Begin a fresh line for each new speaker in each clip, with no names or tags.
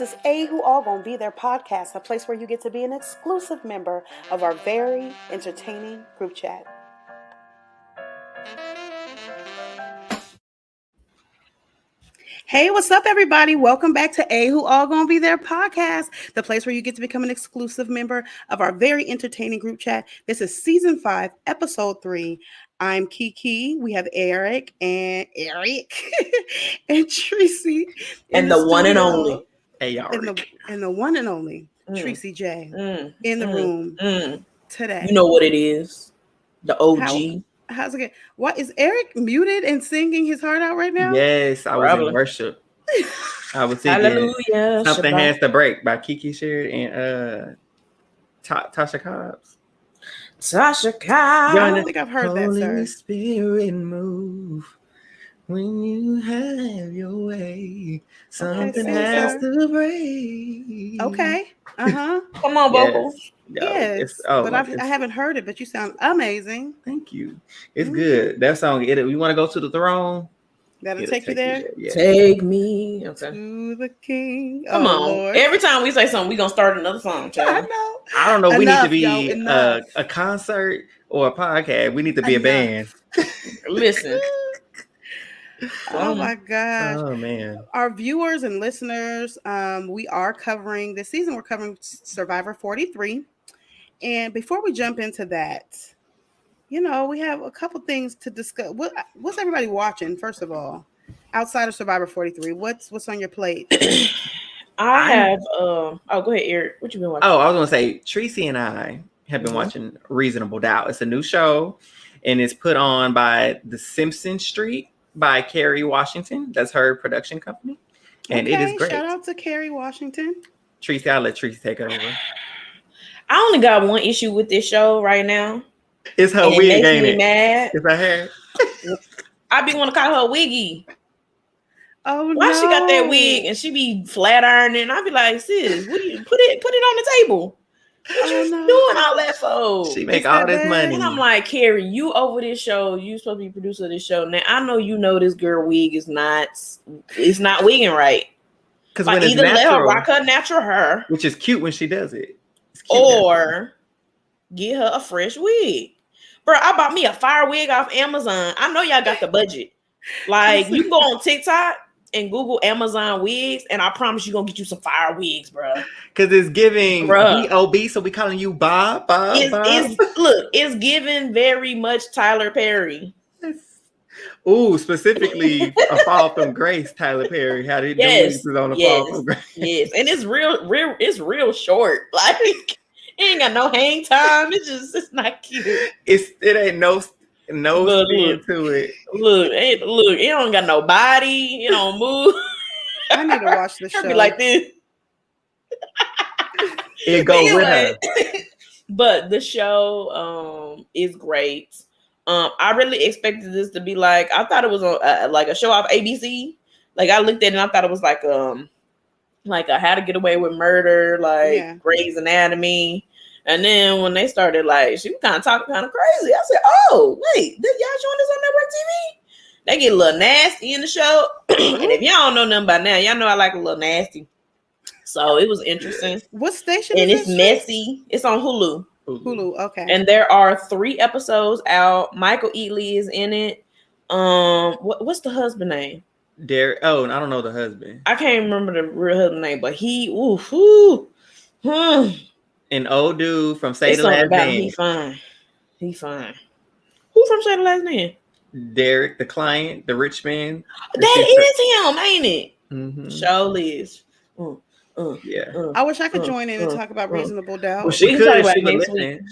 is A Who All Gonna Be Their podcast, a place where you get to be an exclusive member of our very entertaining group chat. Hey, what's up, everybody? Welcome back to A Who All Gonna Be Their podcast, the place where you get to become an exclusive member of our very entertaining group chat. This is season 5, episode 3. I'm Kiki. We have Eric and Tracy
and the one and only.
And the one and only Tracy J in the room today.
You know what it is? The OG.
How's it going? What is Eric muted and singing his heart out right now?
Yes, I was in worship. I was singing
Hallelujah,
Something
Shabbat.
Has to Break by Kiki shared and Tasha Cobbs.
Tasha Cobbs.
I don't think I've heard that, sir.
Holy Spirit move when you have your way. Something has to break.
Okay.
Come on, vocals.
Yes, but I haven't heard it, but you sound amazing.
Thank you. It's good. That song, you want to go to the throne?
That'll take you there?
Yeah.
Take me
to the King.
Come on. Lord. Every time we say something, we're going to start another song, child.
I don't know. We need to be a concert or a podcast. We need to be a band.
Listen.
Oh my gosh.
Oh man.
Our viewers and listeners, we are covering this season. We're covering Survivor 43. And before we jump into that, we have a couple things to discuss. What's everybody watching, first of all, outside of Survivor 43? What's on your plate?
I have go ahead, Eric. What you been watching?
Oh, I was gonna say Tracy and I have been watching Reasonable Doubt. It's a new show and it's put on by the Simpson Street by Kerry Washington. That's her production company. And it is great.
Shout out to Kerry Washington.
Tracy, I'll let Tracy take over.
I only got one issue with this show right now.
It's her wig, ain't it?
Mad.
It's her hair.
I be want to call her Wiggy.
Oh no.
Why she got that wig and she be flat ironing? I be like, sis, what do you put it on the table? What you doing all that for?
She make all this money.
And I'm like, Carrie, you over this show. You supposed to be producer of this show. Now I know this girl wig is not wigging right.
Because
like,
when
either
it's natural,
let her rock her natural hair,
which is cute when she does it,
or get her a fresh wig. Bro, I bought me a fire wig off Amazon. I know y'all got the budget. Like you can go on TikTok and Google Amazon wigs, and I promise you're gonna get you some fire wigs, bro.
Because it's giving B.O.B., so we calling you Bob.
It's giving very much Tyler Perry.
Ooh, specifically a Fall from Grace, Tyler Perry. How did
yes,
on the Fall from Grace?
Yes, and it's real short. Like it ain't got no hang time. It's not cute.
It ain't no spin to it.
Look, it don't got no body. It don't move.
I need to watch the show.
Be like this.
It go with her.
But the show is great. I really expected this to be like, I thought it was like a show off ABC. Like I looked at it and I thought it was like a How to Get Away with Murder, like Grey's Anatomy. And then when they started, like, she was kind of talking kind of crazy. I said, oh, wait, y'all showing this on network TV? They get a little nasty in the show. And if y'all don't know nothing by now, y'all know I like a little nasty. So it was interesting.
What station
and
is
it's messy. It's on Hulu.
Hulu, okay.
And there are 3 episodes out. Michael Ealy is in it. What's the husband name?
Derek. Oh, I don't know the husband.
I can't remember the real husband name, but he,
An old dude from Say the Last Name.
He fine. Who from Say the Last Name?
Derek, the client, the rich man.
That is him, ain't it?
Mm-hmm.
Show is.
I wish I could join in and talk about Reasonable Doubt.
Well, she could. She would listen.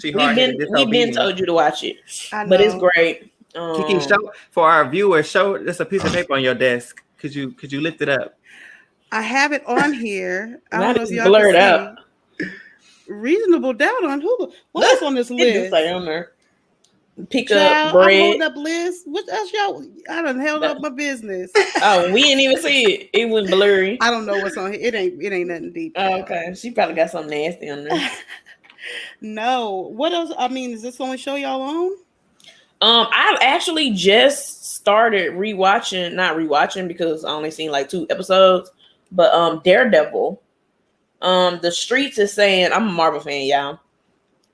We've been told you to watch it, but it's great.
Kiki, show for our viewers. Show there's a piece of paper on your desk. Could you lift it up?
I have it on here. I don't know if y'all
blurred
can
out.
see. Reasonable Doubt on Hulu. What else on this list?
Say on there. Pick
Child,
up bread.
I hold up list. What else y'all? I done held up my business.
Oh, we didn't even see it. It went blurry.
I don't know what's on here. It ain't nothing deep.
Oh, okay. She probably got something nasty on there.
No. What else? I mean, is this the only show y'all on?
I actually just started not rewatching because I only seen like 2 episodes, but Daredevil. The streets is saying I'm a Marvel fan, y'all.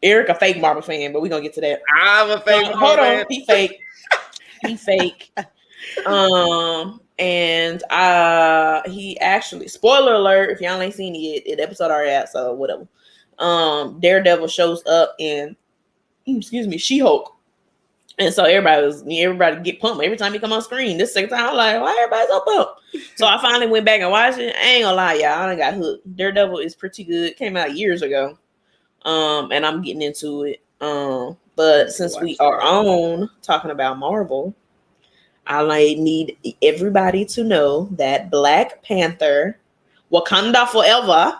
Eric a fake Marvel fan, but we're gonna get to that.
I'm a fake Marvel
Hold
fan.
on, he fake. He fake. And he actually, spoiler alert, if y'all ain't seen it yet, the episode already out, so whatever. Daredevil shows up in She-Hulk. And so everybody get pumped every time he come on screen. This second time, I'm like, why everybody so pumped? So I finally went back and watched it. I ain't gonna lie, y'all, I done got hooked. Daredevil is pretty good. Came out years ago. And I'm getting into it. But since we are on talking about Marvel, I need everybody to know that Black Panther, Wakanda Forever,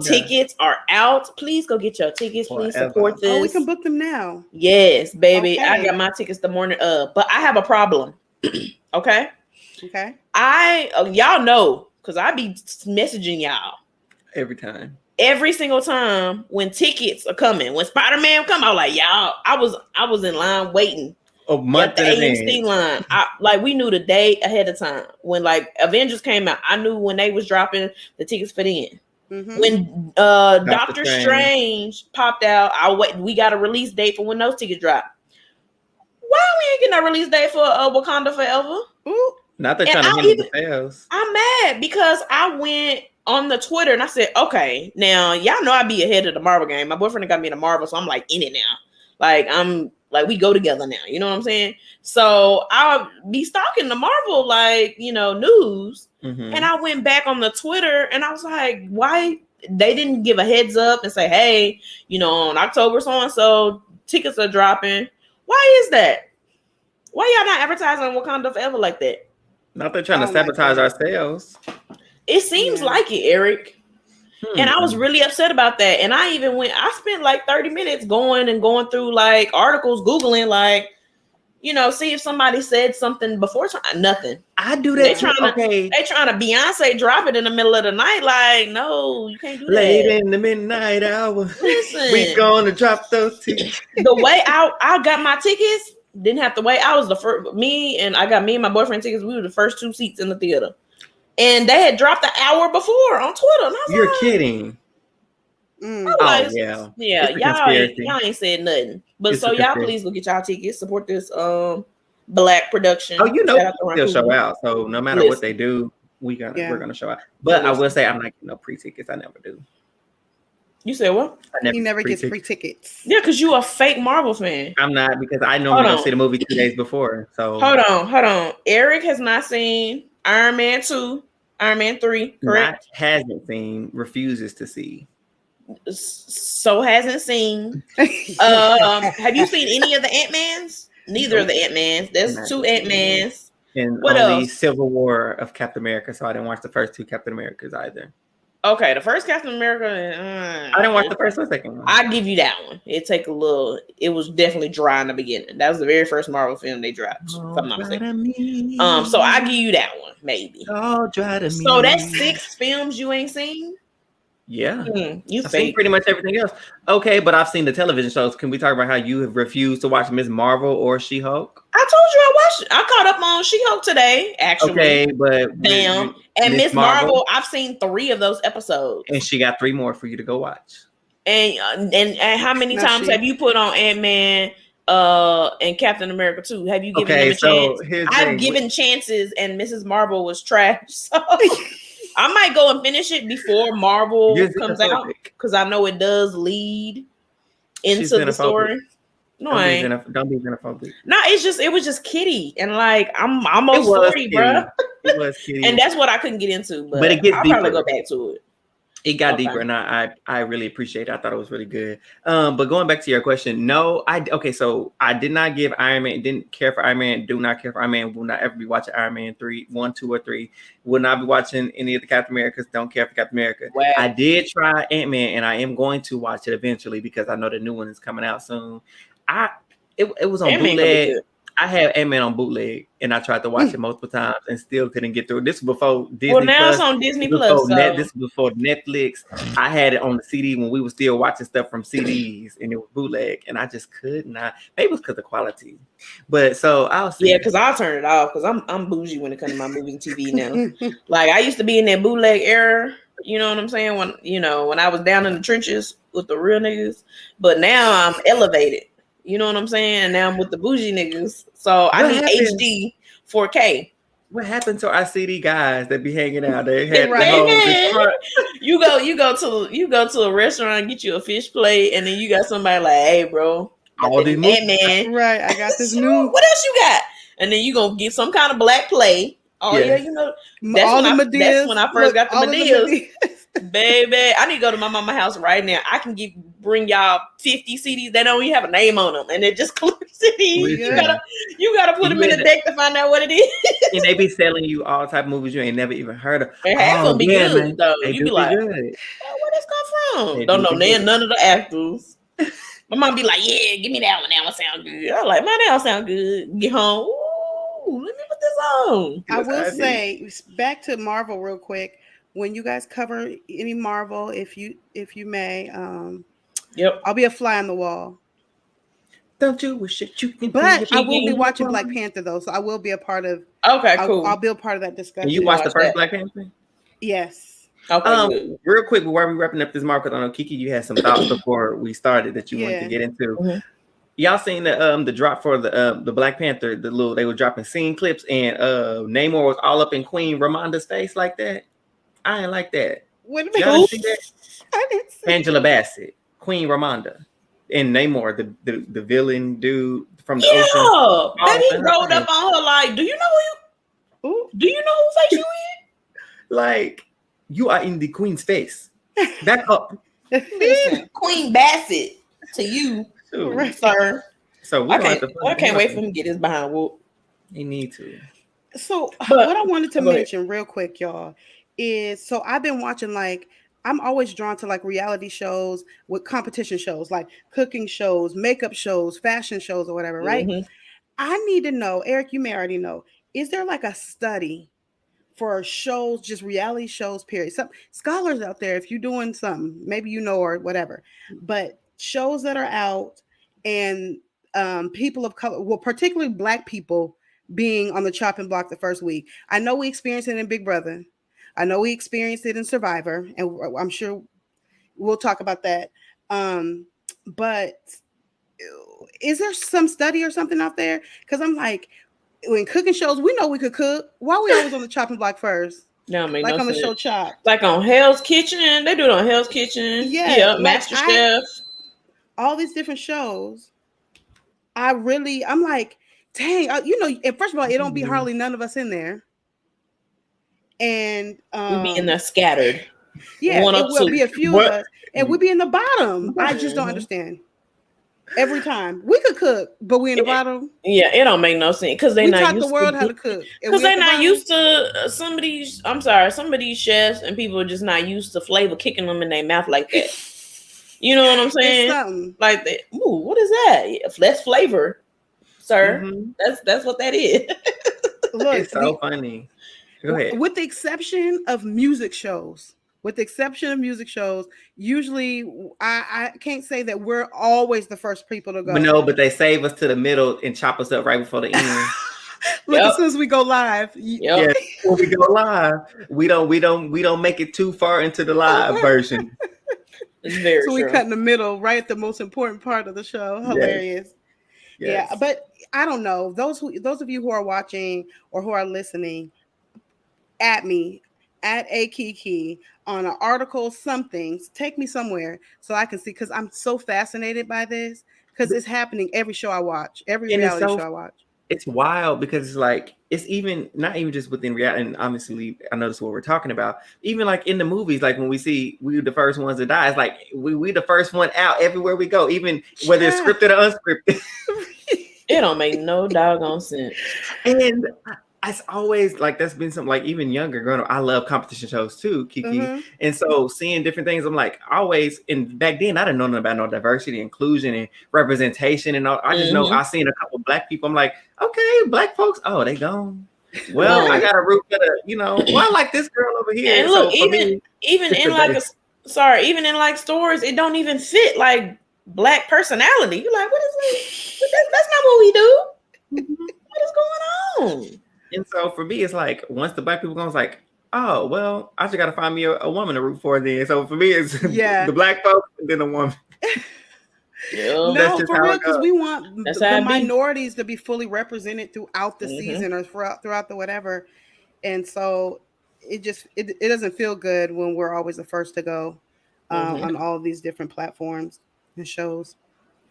tickets are out. Please go get your tickets. Please support this.
Oh, we can book them now.
Yes, baby.
Okay.
I got my tickets the morning of, but I have a problem. Okay. Y'all know, because I be messaging y'all every single time when tickets are coming. When Spider-Man come, I was like, y'all, I was in line waiting.
A month
at the AMC line. We knew the day ahead of time. When like Avengers came out, I knew when they was dropping the tickets for then. Mm-hmm. When Doctor Strange popped out, we got a release date for when those tickets drop. Why we ain't getting a release date for Wakanda Forever?
Ooh. Not that trying to handle the sales. I'm
mad because I went on the Twitter and I said, okay, now y'all know I be ahead of the Marvel game. My boyfriend got me into Marvel, so I'm like in it now. Like we go together now. You know what I'm saying? So I'll be stalking the Marvel news. Mm-hmm. And I went back on the Twitter and I was like, why they didn't give a heads up and say, hey, on October so-and-so tickets are dropping. Why is that? Why y'all not advertising Wakanda Forever like that?
Not they're trying to sabotage our sales.
It seems like it, Eric. And I was really upset about that. And I spent like 30 minutes going through like articles, Googling, see if somebody said something before time. Nothing.
I do that.
They trying to Beyonce drop it in the middle of the night. Like, no, you can't do that.
Late in the midnight hour. Listen, we gonna drop those tickets.
The way I got my tickets, didn't have to wait. I was the first. Me and my boyfriend tickets. We were the first two seats in the theater. And they had dropped an hour before on Twitter. And I was
You're kidding.
Yeah. Y'all ain't said nothing. But so y'all please go get y'all tickets. Support this Black production.
Oh, they'll show out. So no matter what they do, we're gonna show out. But I will say I'm not getting no pre-tickets. I never do.
You said what?
He never gets free tickets.
Yeah, because you a fake Marvel fan.
I'm not, because I normally go see the movie 2 days before. So
hold on. Eric has not seen Iron Man 2, Iron Man 3, correct?
Hasn't seen, refuses to see.
So hasn't seen. Have you seen any of the Ant-Mans? Neither of the Ant-Mans. There's 2 Ant-Mans.
And what only else? Civil War of Captain America. So I didn't watch the first 2 Captain Americas either.
Okay, the first Captain America.
I didn't watch the first or second one.
I give you that one. It was definitely dry in the beginning. That was the very first Marvel film they dropped. If I'm not mistaken. So I give you that one, maybe.
Oh, dry to me.
So that's 6 films you ain't seen?
Yeah. I've seen pretty much everything else. Okay, but I've seen the television shows. Can we talk about how you have refused to watch Ms. Marvel or She-Hulk?
I told you I watched it. I caught up on She-Hulk today, actually. Okay,
but
damn. And Ms. Marvel, I've seen 3 of those episodes.
And she got 3 more for you to go watch.
And how many times have you put on Ant-Man and Captain America 2? Have you given them a chance? I've given chances, and Mrs. Marvel was trash. So I might go and finish it before Marvel comes out, because I know it does lead into the story. No, I ain't.
Don't be xenophobic.
No, it was just kiddie, and like I'm almost 40, bro.
It was kiddie,
and that's what I couldn't get into. But
it gets
I'll
deeper.
Probably go back to it.
It got deeper, and I really appreciate it. I thought it was really good. But going back to your question, no, so I did not give Iron Man, didn't care for Iron Man, do not care for Iron Man, will not ever be watching Iron Man 1, 2, or 3, will not be watching any of the Captain Americas, don't care for Captain America. Wow. I did try Ant-Man, and I am going to watch it eventually because I know the new one is coming out soon. It was on bootleg. I had Ant-Man on bootleg, and I tried to watch it multiple times and still couldn't get through it. This was before Disney.
Well, now it's on Disney Plus.
This was before Netflix. I had it on the CD when we were still watching stuff from CDs, and it was bootleg, and I just could not. Maybe it was because of quality, but so I'll see.
Yeah, because I'll turn it off because I'm bougie when it comes to my movies and TV now. Like I used to be in that bootleg era, You know what I'm saying? When I was down in the trenches with the real niggas, but now I'm elevated. You know what I'm saying? And now I'm with the bougie niggas. So I
What
need
happened?
HD 4K.
What happened to our CD guys that be hanging out? They had the
Right.
hoes in front.
You go to a restaurant, get you a fish plate, and then you got somebody like, hey bro, got
All
that
these movies.
man.
Right. I got this
What
new
else you got? And then you gonna get some kind of black plate. Oh yeah,
Yes.
you know
all the
that's
Medeas.
when I first
Look,
got the
all of the
Medeas.
Medeas.
Baby, I need to go to my mama house right now. I can bring y'all 50 CDs. They don't even have a name on them, and they're just clear CDs.
Listen,
You gotta put them in the deck to find out what it is.
and they be selling you all type of movies you ain't never even heard of.
And half of them be
yeah,
good
man.
though.
They
You
do
be like,
good.
oh, where this come from?
They
Don't
do
know
be good.
none of the actors. My mom be like, yeah, give me that one. That one sound good. I'm like, man, that one sound good. Get home. Ooh, let me put this on.
I will say, back to Marvel real quick. When you guys cover any Marvel, if you may,
Yep.
I'll be a fly on the wall.
Don't you wish that you can?
But I will be watching Black Panther though, so I will be a part of.
Okay, cool.
I'll be a part of that discussion.
And you watched the first Black Panther?
Yes.
Okay. Good.
Real quick, before we wrapping up this mark, because I know Kiki, you had some thoughts before we started that you wanted to get into.
Mm-hmm.
Y'all seen the drop for the Black Panther? They were dropping scene clips, and Namor was all up in Queen Ramonda's face like that. I ain't like that.
What
Y'all didn't see that?
I didn't see
Angela Bassett, Queen Ramonda, and Namor, the villain dude from the ocean.
Yeah, baby rolled up on her like, do you know who face you in?
Like, you are in the Queen's face. Back up.
Listen, Queen Bassett to you, sir.
So
I can't wait for him to get his behind whoop.
He need to.
So what I wanted to mention real quick, y'all, is so I've been watching, like, I'm always drawn to like reality shows with competition shows, like cooking shows, makeup shows, fashion shows, or whatever, right?
Mm-hmm.
I need to know, Eric, you may already know, is there like a study for shows, just reality shows, period? Some scholars out there, if you're doing something, maybe you know or whatever, but shows that are out and people of color, well, particularly Black people being on the chopping block the first week. I know we experienced it in Big Brother. I know we experienced it in Survivor, and I'm sure we'll talk about that. But is there some study or something out there? Because I'm like, in cooking shows, we know we could cook. Why are we always on the chopping block first?
No, like
on the show Chop.
Like on Hell's Kitchen. They do it on Hell's Kitchen. Yeah, like Master Chef.
All these different shows. I'm like, dang, and first of all, it don't be hardly none of us in there. And
we be in there scattered.
Yeah, it will be a few of us, and we be in the bottom. I just don't understand. Every time we could cook, but we in the bottom.
Yeah, it don't make no sense because they not used
the world how to cook.
Because they're not used to some of these chefs and people are just not used to flavor kicking them in their mouth like that. You know what I'm saying? Like that. Ooh, what is that? Yeah, that's flavor, sir. Mm-hmm. That's what that is.
Look,
it's so funny. Go ahead.
With the exception of music shows. Usually I can't say that we're always the first people to go.
But no, but they save us to the middle and chop us up right before the end.
Look, as soon as we go live.
Yeah, when we go live, we don't make it too far into the live version.
It's very
so we cut in the middle, right at the most important part of the show. Hilarious. Yes. Yeah, but I don't know. Those of you who are watching or who are listening, at me at a Kiki on an article, something, take me somewhere so I can see, because I'm so fascinated by this, because it's happening every show I watch, every reality show I watch.
It's wild because it's like, it's even not even just within reality, and obviously I know this is what we're talking about. Even like in the movies, like when we the first ones to die, it's like we the first one out everywhere we go, even whether it's scripted or unscripted.
It don't make no doggone sense.
And it's always like, that's been something, like even younger growing up, I love competition shows too, Kiki. Mm-hmm. And so seeing different things, I'm like, always, and back then I didn't know nothing about no diversity, inclusion, and representation, and all. I just know I seen a couple Black people. I'm like, okay, Black folks, oh, they gone. Well, I got a root for the, well, I like this girl over here.
And look, so even in like stores, it don't even fit like Black personality. You're like, what is this? That's not what we do. What is going on?
And so for me, it's like, once the Black people go, it's like, oh well, I just gotta find me a woman to root for then. So for me, it's
Yeah.
the black folks and then a woman.
Yeah.
That's
No,
just
for
how
real,
it
because
goes.
we want
That's
the
how it be.
minorities to be fully represented throughout the
Mm-hmm.
season or throughout the whatever. And so it doesn't feel good when we're always the first to go
Mm-hmm.
on all of these different platforms and shows.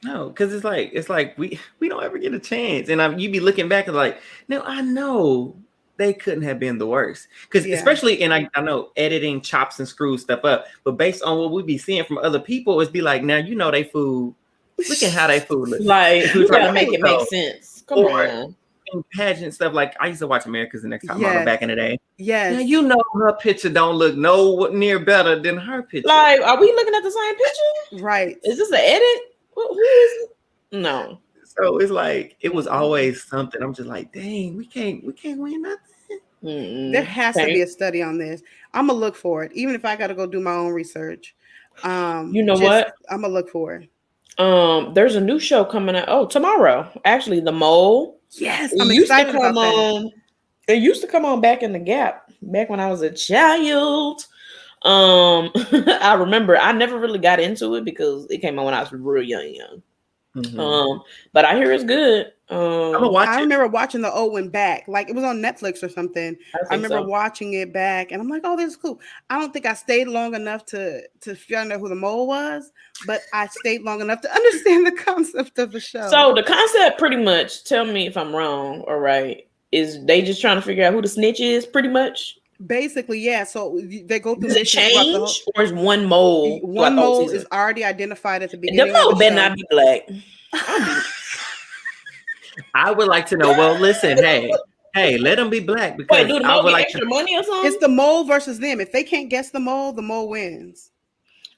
No, because it's like we don't ever get a chance, and you be looking back and like, no, I know they couldn't have been the worst, because
Yeah.
especially I know editing chops and screws stuff up, but based on what we be seeing from other people, it's be like, now you know they food. Look at how they food looks.
Like,
If we
you
talk
gotta
about
make it make
so,
sense. Come
or
on.
in pageant stuff, like I used to watch America's Next Top Model
Yes.
back in the day.
Yes.
Now you know her picture don't look no near better than her picture.
Like, are we looking at the same picture?
Right.
Is this an edit? Who is it? No.
So it's like it was always something. I'm just like, dang, we can't win nothing.
There has to be a study on this. I'm gonna look for it, even if I got to go do my own research.
You know what?
I'm gonna look for it.
There's a new show coming out. Oh, tomorrow. Actually, The Mole.
Yes,
It
I'm
used to
excited
come
about that.
on. It used to come on back in the Gap, back when I was a child. I remember I never really got into it because it came on when I was real young.
Mm-hmm.
But I hear it's good.
I'm gonna watch
I
it.
remember watching the old one back, like it was on Netflix or something. I remember watching it back, and I'm like, "Oh, this is cool." I don't think I stayed long enough to find out who the mole was, but I stayed long enough to understand the concept of the show.
So the concept, pretty much, tell me if I'm wrong or right, is they just trying to figure out who the snitch is, pretty much.
Basically, yeah. So they go through.
Does it change, or is one mole?
One mole is already identified at the beginning.
The mole better not be black.
I would like to know. Well, listen, hey, let them be black, because
wait, do the
I
mole
would
get
like
extra money or something?
It's the mole versus them. If they can't guess the mole wins.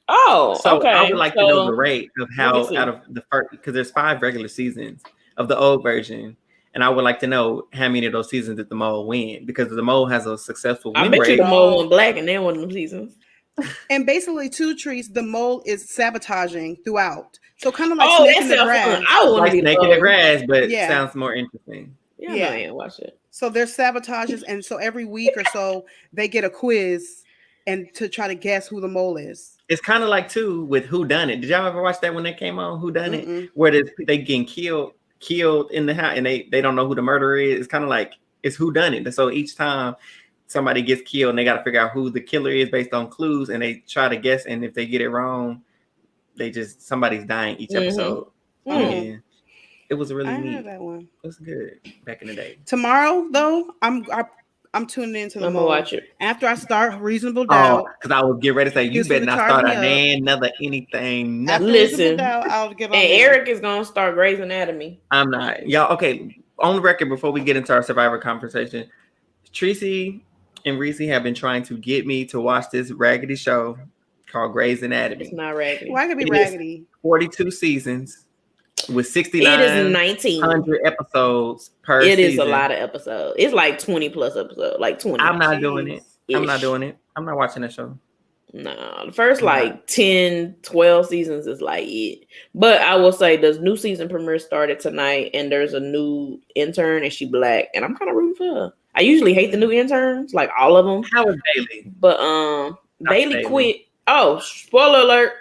Oh,
so
okay.
I would like to know the rate of how out of the first, because there's 5 regular seasons of the old version, and I would like to know how many of those seasons did the mole win, because the mole has a successful win
I bet
rate.
you the mole won black, and then one of them seasons.
And basically, Two Trees, the mole is sabotaging throughout. So kind of like Snake in the Grass.
I want
like
to be
Snake in the Grass, but
Yeah.
sounds more interesting.
Yeah, I ain't watch it.
So there's sabotages, and so every week or so they get a quiz and to try to guess who the mole is.
It's kind of like too with Who Done It. Did y'all ever watch that when they came on Who Done It, where they getting killed in the house and they don't know who the murderer is? It's kind of like it's Who Done It. So each time somebody gets killed and they got to figure out who the killer is based on clues, and they try to guess, and if they get it wrong, somebody's dying each episode. Yeah. It was really neat.
I heard that one.
It was good back in the day.
Tomorrow though, I'm tuning into the
I'm
mole.
gonna watch it
after I start Reasonable Doubt.
Because I would get ready to say, you better not start another anything. Nothing.
Listen,
I'll get on
and Eric is gonna start Grey's Anatomy.
I'm not. Y'all, okay, on the record, before we get into our Survivor conversation, Tracy and Reese have been trying to get me to watch this raggedy show called Grey's Anatomy.
It's not raggedy.
Why could it be raggedy?
42 seasons with 69.
It is
100 episodes per season.
It is a lot of episodes. It's like 20 plus episodes, like 20.
I'm not doing it. I'm not doing it. I'm not watching that show.
No, the first like 10, 12 seasons is like it. But I will say the new season premiere started tonight, and there's a new intern, and she black, and I'm kind of rooting for her. I usually hate the new interns, like all of them.
How is Bailey?
But Bailey quit. Oh, spoiler alert.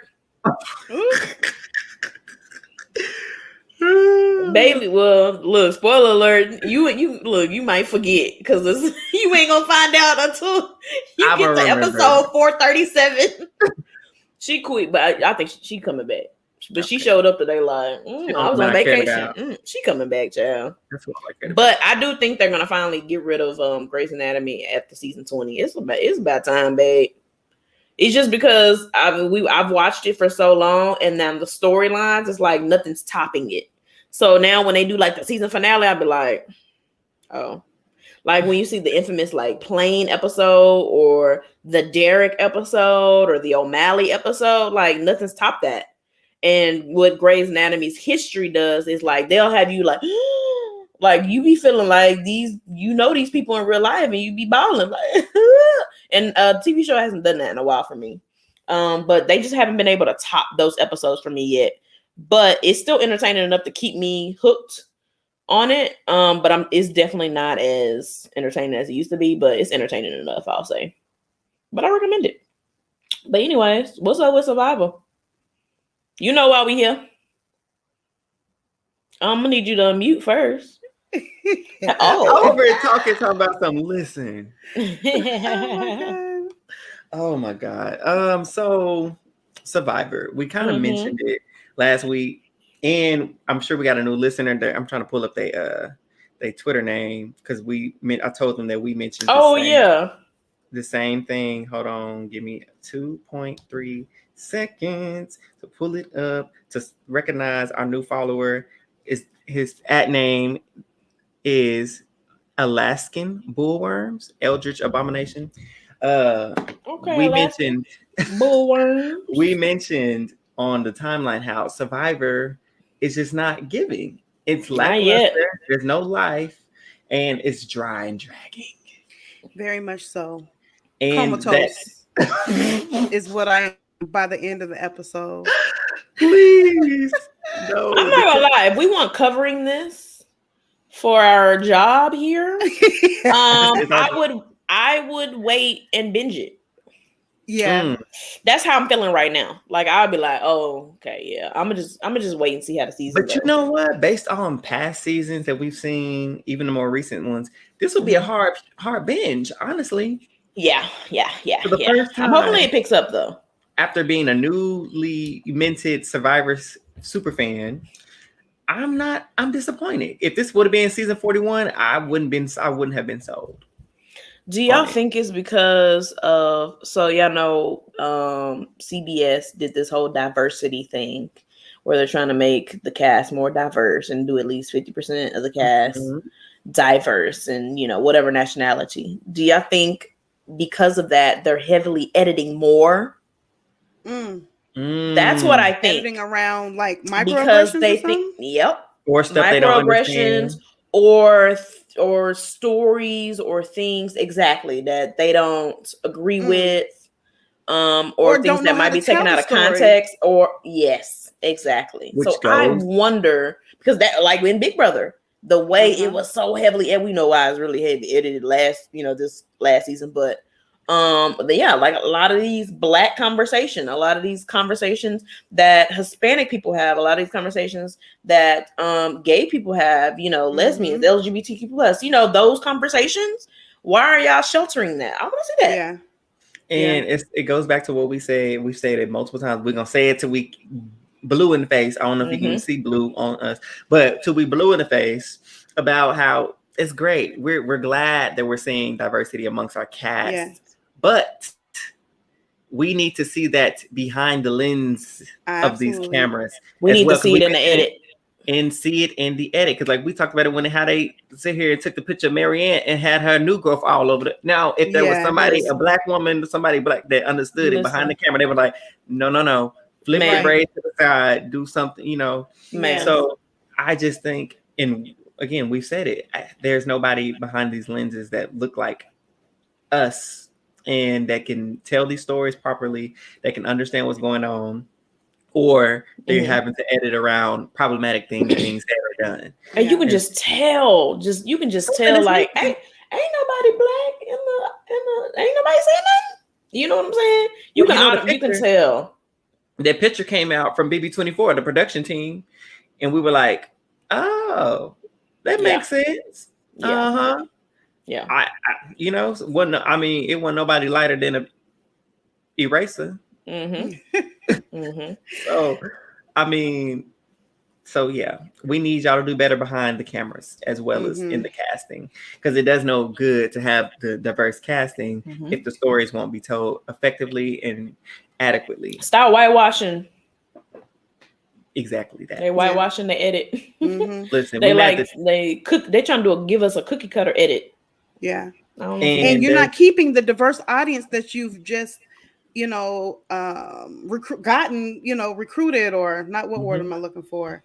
Bailey, well, look, spoiler alert. You look, you might forget because you ain't gonna find out until you get to episode 437. She quit, but I think she coming back. But she showed up today like, I was on vacation. She coming back, child. That's what I like. But I do think they're gonna finally get rid of Grey's Anatomy after season 20. It's about time, babe. It's just because I've watched it for so long, and then the storylines is like nothing's topping it. So now when they do like the season finale, I'll be like, oh, like when you see the infamous like Plane episode or the Derek episode or the O'Malley episode, like nothing's topped that. And what Grey's Anatomy's history does is like they'll have you like, like you be feeling like these people in real life, and you be balling like. And TV show hasn't done that in a while for me. But they just haven't been able to top those episodes for me yet. But it's still entertaining enough to keep me hooked. on it. But it's definitely not as entertaining as it used to be, but it's entertaining enough, I'll say. But I recommend it. But anyways, what's up with Survivor? You know why we here. I'm gonna need you to unmute first.
Oh, over here talking about something. Listen.
Oh
Oh my god. So Survivor. We kind of mentioned it last week, and I'm sure we got a new listener there. I'm trying to pull up their Twitter name because I told them that we mentioned. The same thing. Hold on, give me 2.3 seconds to pull it up to recognize our new follower. Is his @name is Alaskan Bullworms, Eldritch Abomination. We mentioned
bullworms.
We mentioned on the timeline how Survivor is just not giving. It's lackluster. There's no life, and it's dry and dragging.
Very much so.
And
comatose is what I am by the end of the episode.
Please, no.
I'm not gonna lie. If we want covering this for our job here, I would wait and binge it.
Yeah,
that's how I'm feeling right now. Like I'll be like, oh, okay, yeah. I'm gonna just wait and see how the season.
But goes. You know what? Based on past seasons that we've seen, even the more recent ones, this will be a hard binge. Honestly.
Yeah.
For the first time,
I'm hoping it picks up though.
After being a newly minted Survivor super fan, I'm disappointed. If this would have been season 41, I wouldn't have been sold.
Do y'all think it's because of y'all know CBS did this whole diversity thing where they're trying to make the cast more diverse and do at least 50% of the cast diverse and whatever nationality. Do y'all think because of that they're heavily editing more? That's what I think.
Editing around like microaggressions
because they think
or stuff they don't understand.
Or stories or things exactly that they don't agree with, or things that might be taken out of context, or yes, exactly. I wonder because that, like in Big Brother, the way it was so heavily, and we know why it's really heavy edited this last season, but yeah, like a lot of these Black conversation, a lot of these conversations that Hispanic people have, a lot of these conversations that gay people have, lesbians, LGBTQ plus, those conversations. Why are y'all sheltering that? I want to see that.
Yeah.
And it goes back to what we say. We've said it multiple times. We're gonna say it till we blue in the face. I don't know if you can see blue on us, but till we blue in the face about how it's great. We're glad that we're seeing diversity amongst our cast. Yeah. But we need to see that behind the lens of these cameras.
We need to see it in the edit.
And see it in the edit. Because like we talked about it how they sit here and took the picture of Marianne and had her new growth all over it. Now, if there was somebody, a Black woman, somebody Black that understood it behind the camera, they were like, no. Flip your braids to the side, do something,
Man.
So I just think, and again, we've said it, there's nobody behind these lenses that look like us and that can tell these stories properly, that can understand what's going on, or they're having to edit around problematic things being said or done.
And you can just tell, like, ain't nobody Black in the ain't nobody saying nothing. You know what I'm saying? You can tell.
That picture came out from BB24, the production team, and we were like, oh, that makes sense.
Yeah. Yeah,
it wasn't nobody lighter than a eraser. So yeah, we need y'all to do better behind the cameras as well as in the casting, because it does no good to have the diverse casting if the stories won't be told effectively and adequately.
Stop whitewashing.
Exactly that.
They whitewashing the edit.
Listen,
they trying to give us a cookie cutter edit.
Yeah. And you're not keeping the diverse audience that you've just, recruited, or not. What word am I looking for?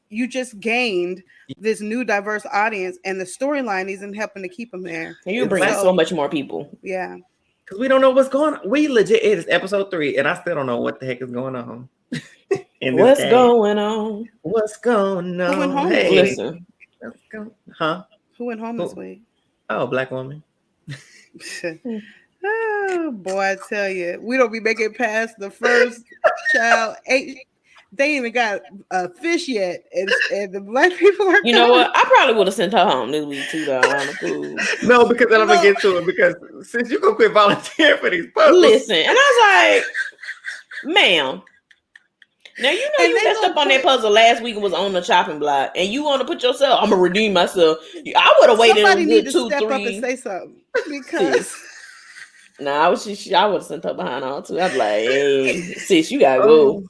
You just gained this new diverse audience, and the storyline isn't helping to keep them there.
And you bring so much more people.
Yeah.
Because we don't know what's going on. We legit, it is episode 3, and I still don't know what the heck is going on.
What's going on?
What's going on?
Hey.
Listen.
Let's go. Huh?
Who went home this week?
Oh, black woman.
Oh boy, I tell you, we don't be making it past the first child. They ain't even got a fish yet, and the black people are.
You know what? I probably would have sent her home this week too, though. On the food.
No, because then I'm gonna get to it. Because since you gonna quit volunteering for these puzzles,
Listen, and I was like, ma'am. Now you know you messed up on that puzzle last week and was on the chopping block, and you want to put yourself. I'm gonna redeem myself. I would have waited
Somebody
a
need
good
to
2,
step
3.
up and say something because.
Nah, I would have sent her behind on too. I'm like, hey, sis, you gotta go.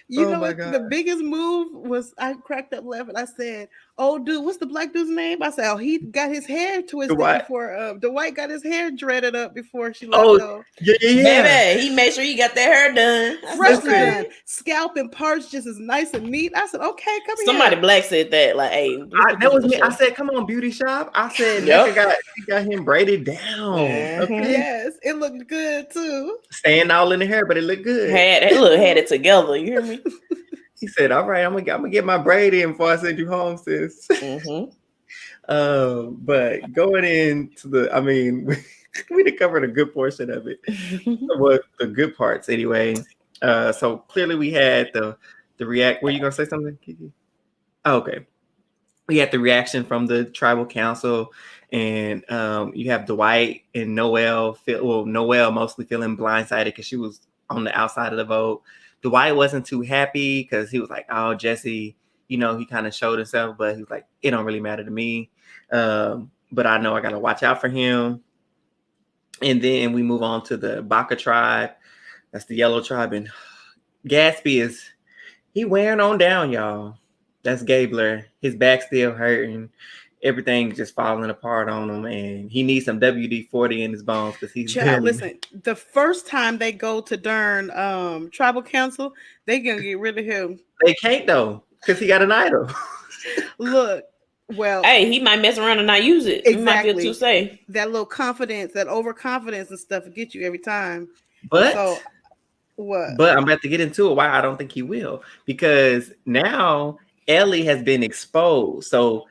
You know what? The biggest move was I cracked up laughing. I said, "Oh, dude, what's the black dude's name?" I said, "Oh, he got his hair twisted before. Dwight got his hair dreaded up before she let go."
Yeah.
Baby, he made sure he got that hair done.
Freshly done. Scalp and parts just as nice and neat. I said, "Okay, come here."
Somebody black said that, like, "Hey,
that was me." I said, "Come on, beauty shop." I said, "Yep. got him braided down." Okay.
Yes, it looked good too.
Staying all in the hair, but it looked good.
Had it together. You hear me?
He said, "All right, I'm gonna get my braid in before I send you home, sis." But going into we covered a good portion of it. Well, the good parts anyway. So clearly we had the react. Were you gonna say something, Kiki? Oh, okay. We had the reaction from the tribal council, and you have Dwight and Noelle. Noelle mostly feeling blindsided because she was on the outside of the vote. Dwight wasn't too happy because he was like, "Oh, Jesse, he kind of showed himself," but he was like, "It don't really matter to me." But I know I gotta watch out for him. And then we move on to the Baka tribe. That's the yellow tribe, and Gatsby he wearing on down, y'all. That's Gabler. His back still hurting. Everything's just falling apart on him, and he needs some WD-40 in his bones because he's
listen. The first time they go to Dern tribal council, they gonna get rid of him.
They can't though, because he got an idol.
Look, well,
hey, he might mess around and not use it.
Exactly.
He might feel too safe.
That little confidence, that overconfidence and stuff, will get you every time.
But
so, what?
But I'm about to get into it. Why I don't think he will, because now Ellie has been exposed. So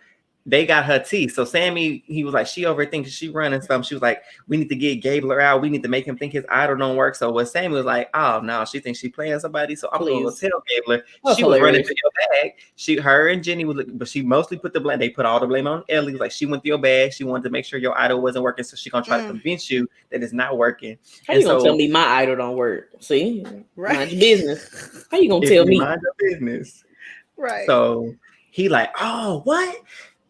they got her teeth. So Sammy, he was like, she overthinks, she running something. She was like, we need to get Gabler out. We need to make him think his idol don't work. So what Sammy was like, oh no, she thinks she playing somebody. So I'm gonna go tell Gabler. She was running to your bag. Her and Jenny was, but she mostly put the blame. They put all the blame on Ellie. Like she went to your bag. She wanted to make sure your idol wasn't working. So she gonna try to convince you that it's not working.
How you gonna tell me my idol don't work? See, right? Mind your business. How you gonna tell me?
Mind your business.
Right.
So he like, oh, what?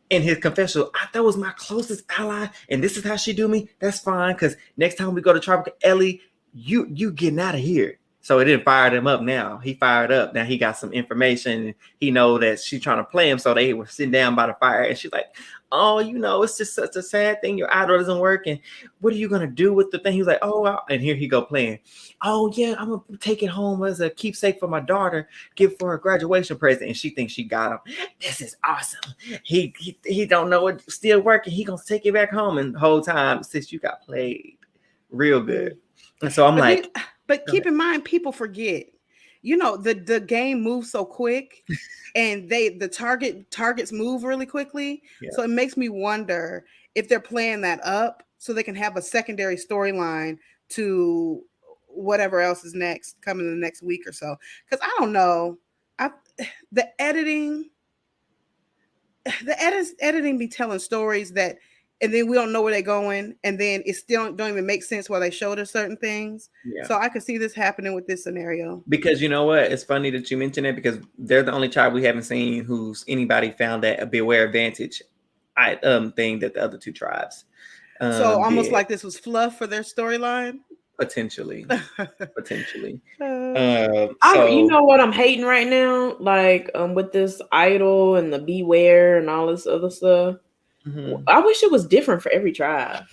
In his confessional, that was my closest ally, and this is how she do me. That's fine, because next time we go to Tropical, Ellie, you getting out of here. So it didn't fire him up now. He fired up. Now he got some information. He know that she's trying to play him, so they were sitting down by the fire, and she's like, oh, it's just such a sad thing. Your idol doesn't work, and what are you going to do with the thing? He was like, oh, and here he go playing. Oh, yeah, I'm going to take it home as a keepsake for my daughter, give for her graduation present, and she thinks she got him. This is awesome. He don't know it's still working. He going to take it back home, and the whole time, sis, you got played real good. And so I'm
but keep in mind, people forget. The game moves so quick, and the targets move really quickly. Yeah. So it makes me wonder if they're playing that up so they can have a secondary storyline to whatever else is next coming in the next week or so. Because I don't know, the editing be telling stories that. And then we don't know where they're going, and then it still don't even make sense while they showed us certain things. Yeah. So I could see this happening with this scenario.
Because you know what? It's funny that you mention it, because they're the only tribe we haven't seen who's anybody found that a Beware Advantage thing that the other two tribes.
So almost like this was fluff for their storyline?
Potentially. You
know what I'm hating right now? Like with this idol and the Beware and all this other stuff. Mm-hmm. I wish it was different for every tribe.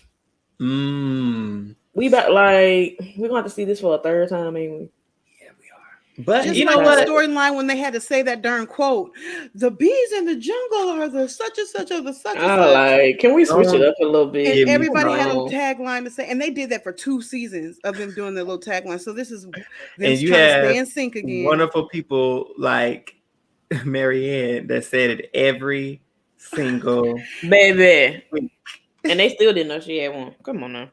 We're gonna have to see this for a third time, ain't we?
Yeah, we are. But
just like the storyline when they had to say that darn quote, the bees in the jungle are the such and such of the such and such.
Like, can we switch it up a little bit?
And everybody had a tagline to say, and they did that for 2 seasons of them doing their little tagline. So this is them trying to stay in sync again.
Wonderful people like Marianne that said it every single
baby.
week.
And they still didn't know she had one. Come on now.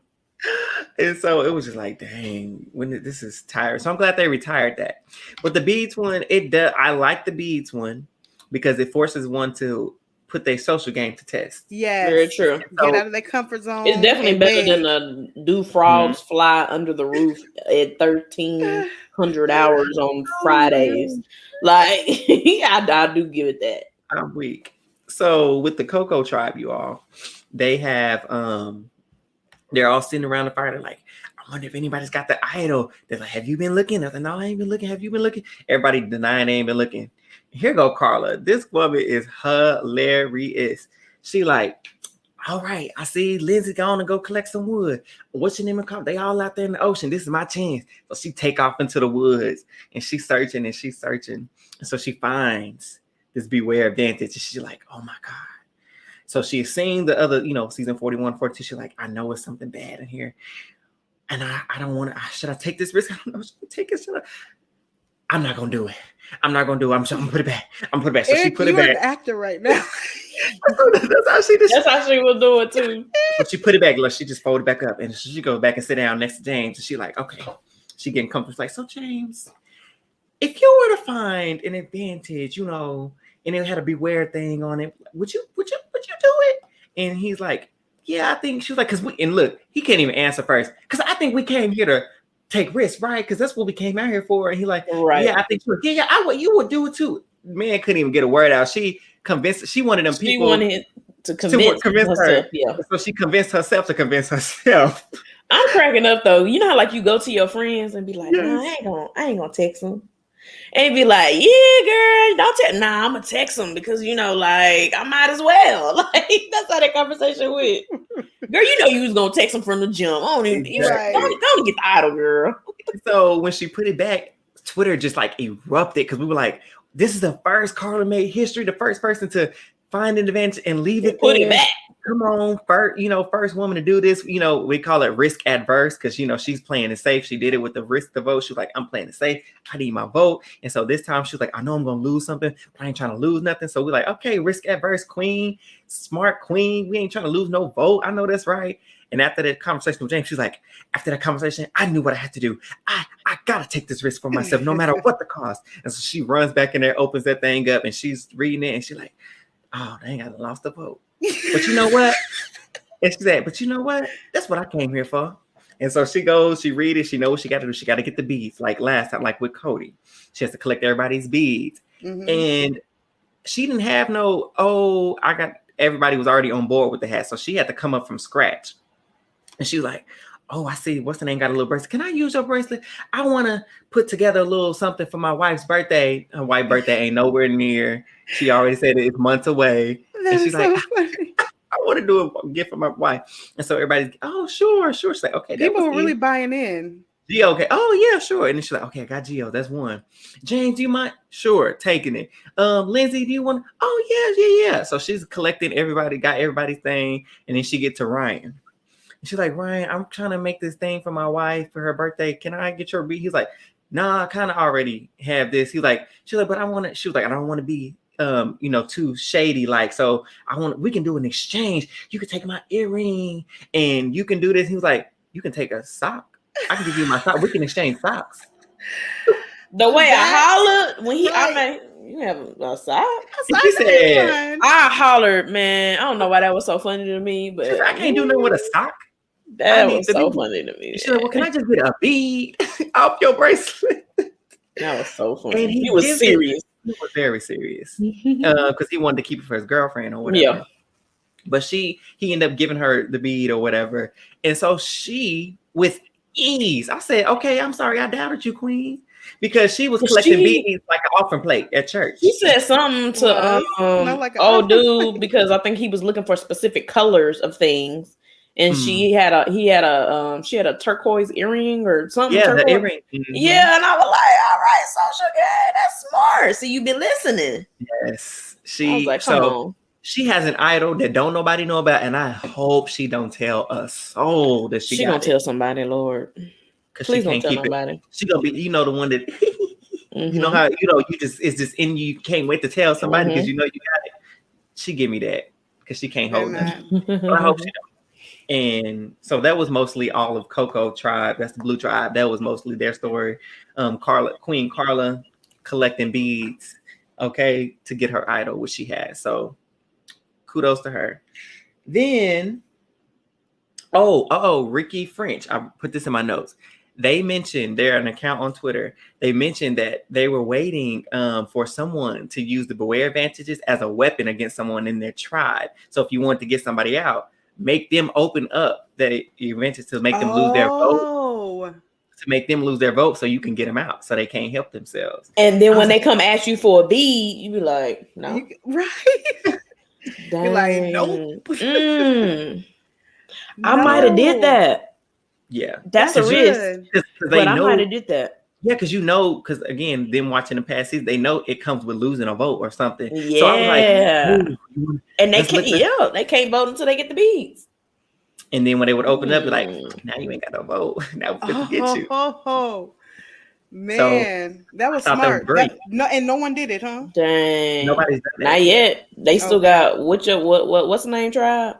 And so it was just like, dang, this is tired. So I'm glad they retired that. But the beads one, it does. I like the beads one because it forces one to put their social game to test.
Yes.
Very true.
Get out of their comfort zone.
It's definitely better than do frogs fly under the roof at 1,300 hours on Fridays. Like, I do give it that.
I'm weak. So with the Coco tribe, you all, they have they're all sitting around the fire. They're like, I wonder if anybody's got the idol. They're like, have you been looking? They're like, no, I ain't been looking. Have you been looking? Everybody denying they ain't been looking. Here go Karla. This woman is hilarious. She like, all right, I see Lindsay going to go collect some wood. What's your name? They all out there in the ocean. This is my chance. So she take off into the woods and she's searching and she's searching. And so she finds this beware advantage. And she's like, oh my God. So she's seeing the other, season 41, 42. She's like, I know it's something bad in here. And I don't want to, should I take this risk? I don't know. Should I take it? I'm not going to do it. I'm not going to do it. I'm going to put it back. I'm going to put it back. So
Eric,
she put it back.
You're an actor right now.
That's how she
will do it too.
So she put it back. Look, she just folded back up. And she goes back and sit down next to James. And she like, okay. She getting comfortable. She's like, so James, if you were to find an advantage, and it had a beware thing on it, would you do it? And he's like, yeah, I think. She was like, look, he can't even answer first. Because I think we came here to take risks, right? Because that's what we came out here for. And he like, right. Yeah, I think so. Yeah, you would do it too. Man couldn't even get a word out. She convinced. She wanted them people.
She wanted to convince herself.
Her. Yeah. So she convinced herself to convince herself.
I'm cracking up though. You know how like you go to your friends and be like, yes. No, I ain't gonna text them. And be like, yeah, girl, don't text. Nah, I'm gonna text them because like I might as well. Like that's how that conversation went. Girl, you was gonna text them from the gym. Don't get the idol, girl.
So when she put it back, Twitter just like erupted because we were like, this is the first Karla made history, the first person to find an advantage and leave it
put it back.
Come on, first woman to do this. We call it risk adverse because she's playing it safe. She did it with the risk to vote. She was like, I'm playing it safe. I need my vote. And so this time she was like, I know I'm gonna lose something, but I ain't trying to lose nothing. So we're like, okay, risk adverse queen, smart queen. We ain't trying to lose no vote. I know that's right. And after that conversation with James, she's like, after that conversation, I knew what I had to do. I gotta take this risk for myself, no matter what the cost. And so she runs back in there, opens that thing up, and she's reading it, and she's like, oh, dang, I lost the vote. But you know what? And she said, but you know what? That's what I came here for. And so she goes, she reads it, she knows what she got to do. She got to get the beads, like last time, like with Cody. She has to collect everybody's beads. Mm-hmm. And she didn't have everybody was already on board with the hat. So she had to come up from scratch. And she was like, oh, I see. What's the name? Got a little bracelet. Can I use your bracelet? I want to put together a little something for my wife's birthday. Her wife's birthday ain't nowhere near. She already said it's months away. And she's like, I want to do a gift for my wife. And so everybody's, oh, sure. She's like, okay.
People were really buying in.
Gio, okay. Oh, yeah, sure. And then she's like, okay, I got Gio. That's one. James, do you mind? Sure, taking it. Lindsay, do you want? Oh, yeah. So she's collecting everybody, got everybody's thing. And then she get to Ryan. And she's like, Ryan, I'm trying to make this thing for my wife for her birthday. Can I get your beat? He's like, nah, I kind of already have this. She's like, but I want to, she was like, I don't want to be too shady, like, so we can do an exchange. You can take my earring and you can do this. He was like, you can take a sock. I can give you my sock. We can exchange socks.
The way I hollered when you have a sock?
He said,
I hollered, man. I don't know why that was so funny to me, but
I can't do nothing with a sock.
That was so funny to me.
She's like, well, can I just get a bead off your bracelet?
That was so funny. And he was serious.
He was very serious because he wanted to keep it for his girlfriend or whatever. Yeah. But he ended up giving her the bead or whatever. And so she, with ease, I said, okay, I'm sorry, I doubted you, queen. Because she was collecting beads like an offering plate at church.
She said something to dude because I think he was looking for specific colors of things. And she had a turquoise earring or something.
Yeah, the earring.
Mm-hmm. Yeah, and I was like, all right, social guy, that's smart. So you been listening.
Yes.
I was like, come on.
She has an idol that don't nobody know about, and I hope she don't tell a soul that she
gonna tell somebody, Lord. Please don't tell nobody.
She gonna be, the one that you know how it's just in you. You can't wait to tell somebody because you know you got it. she give me that because she can't
They're
hold
not.
nothing. But I hope she don't. And so that was mostly all of Coco tribe. That's the Blue tribe. That was mostly their story. Queen Karla collecting beads, okay, to get her idol, which she had. So kudos to her. Then, Ricky French. I put this in my notes. They mentioned, they're an account on Twitter. They mentioned that they were waiting for someone to use the beware advantages as a weapon against someone in their tribe. So if you want to get somebody out, make them open up the advantage to make them lose their vote. To make them lose their vote so you can get them out so they can't help themselves.
And then when they come ask you for a bead, you be like, no.
Right. You're like, nope.
I might have did that.
Yeah.
That's a risk. But I might have did that.
Yeah, because because again, them watching the past season, they know it comes with losing a vote or something.
Yeah.
So I was like,
and they can't vote until they get the beads.
And then when they would open up, like, now you ain't got no vote. Now we're fit to get you.
Man, so, that was smart. And no one did it, huh?
Dang.
Nobody's done that.
Not yet. They still got what's the name tribe?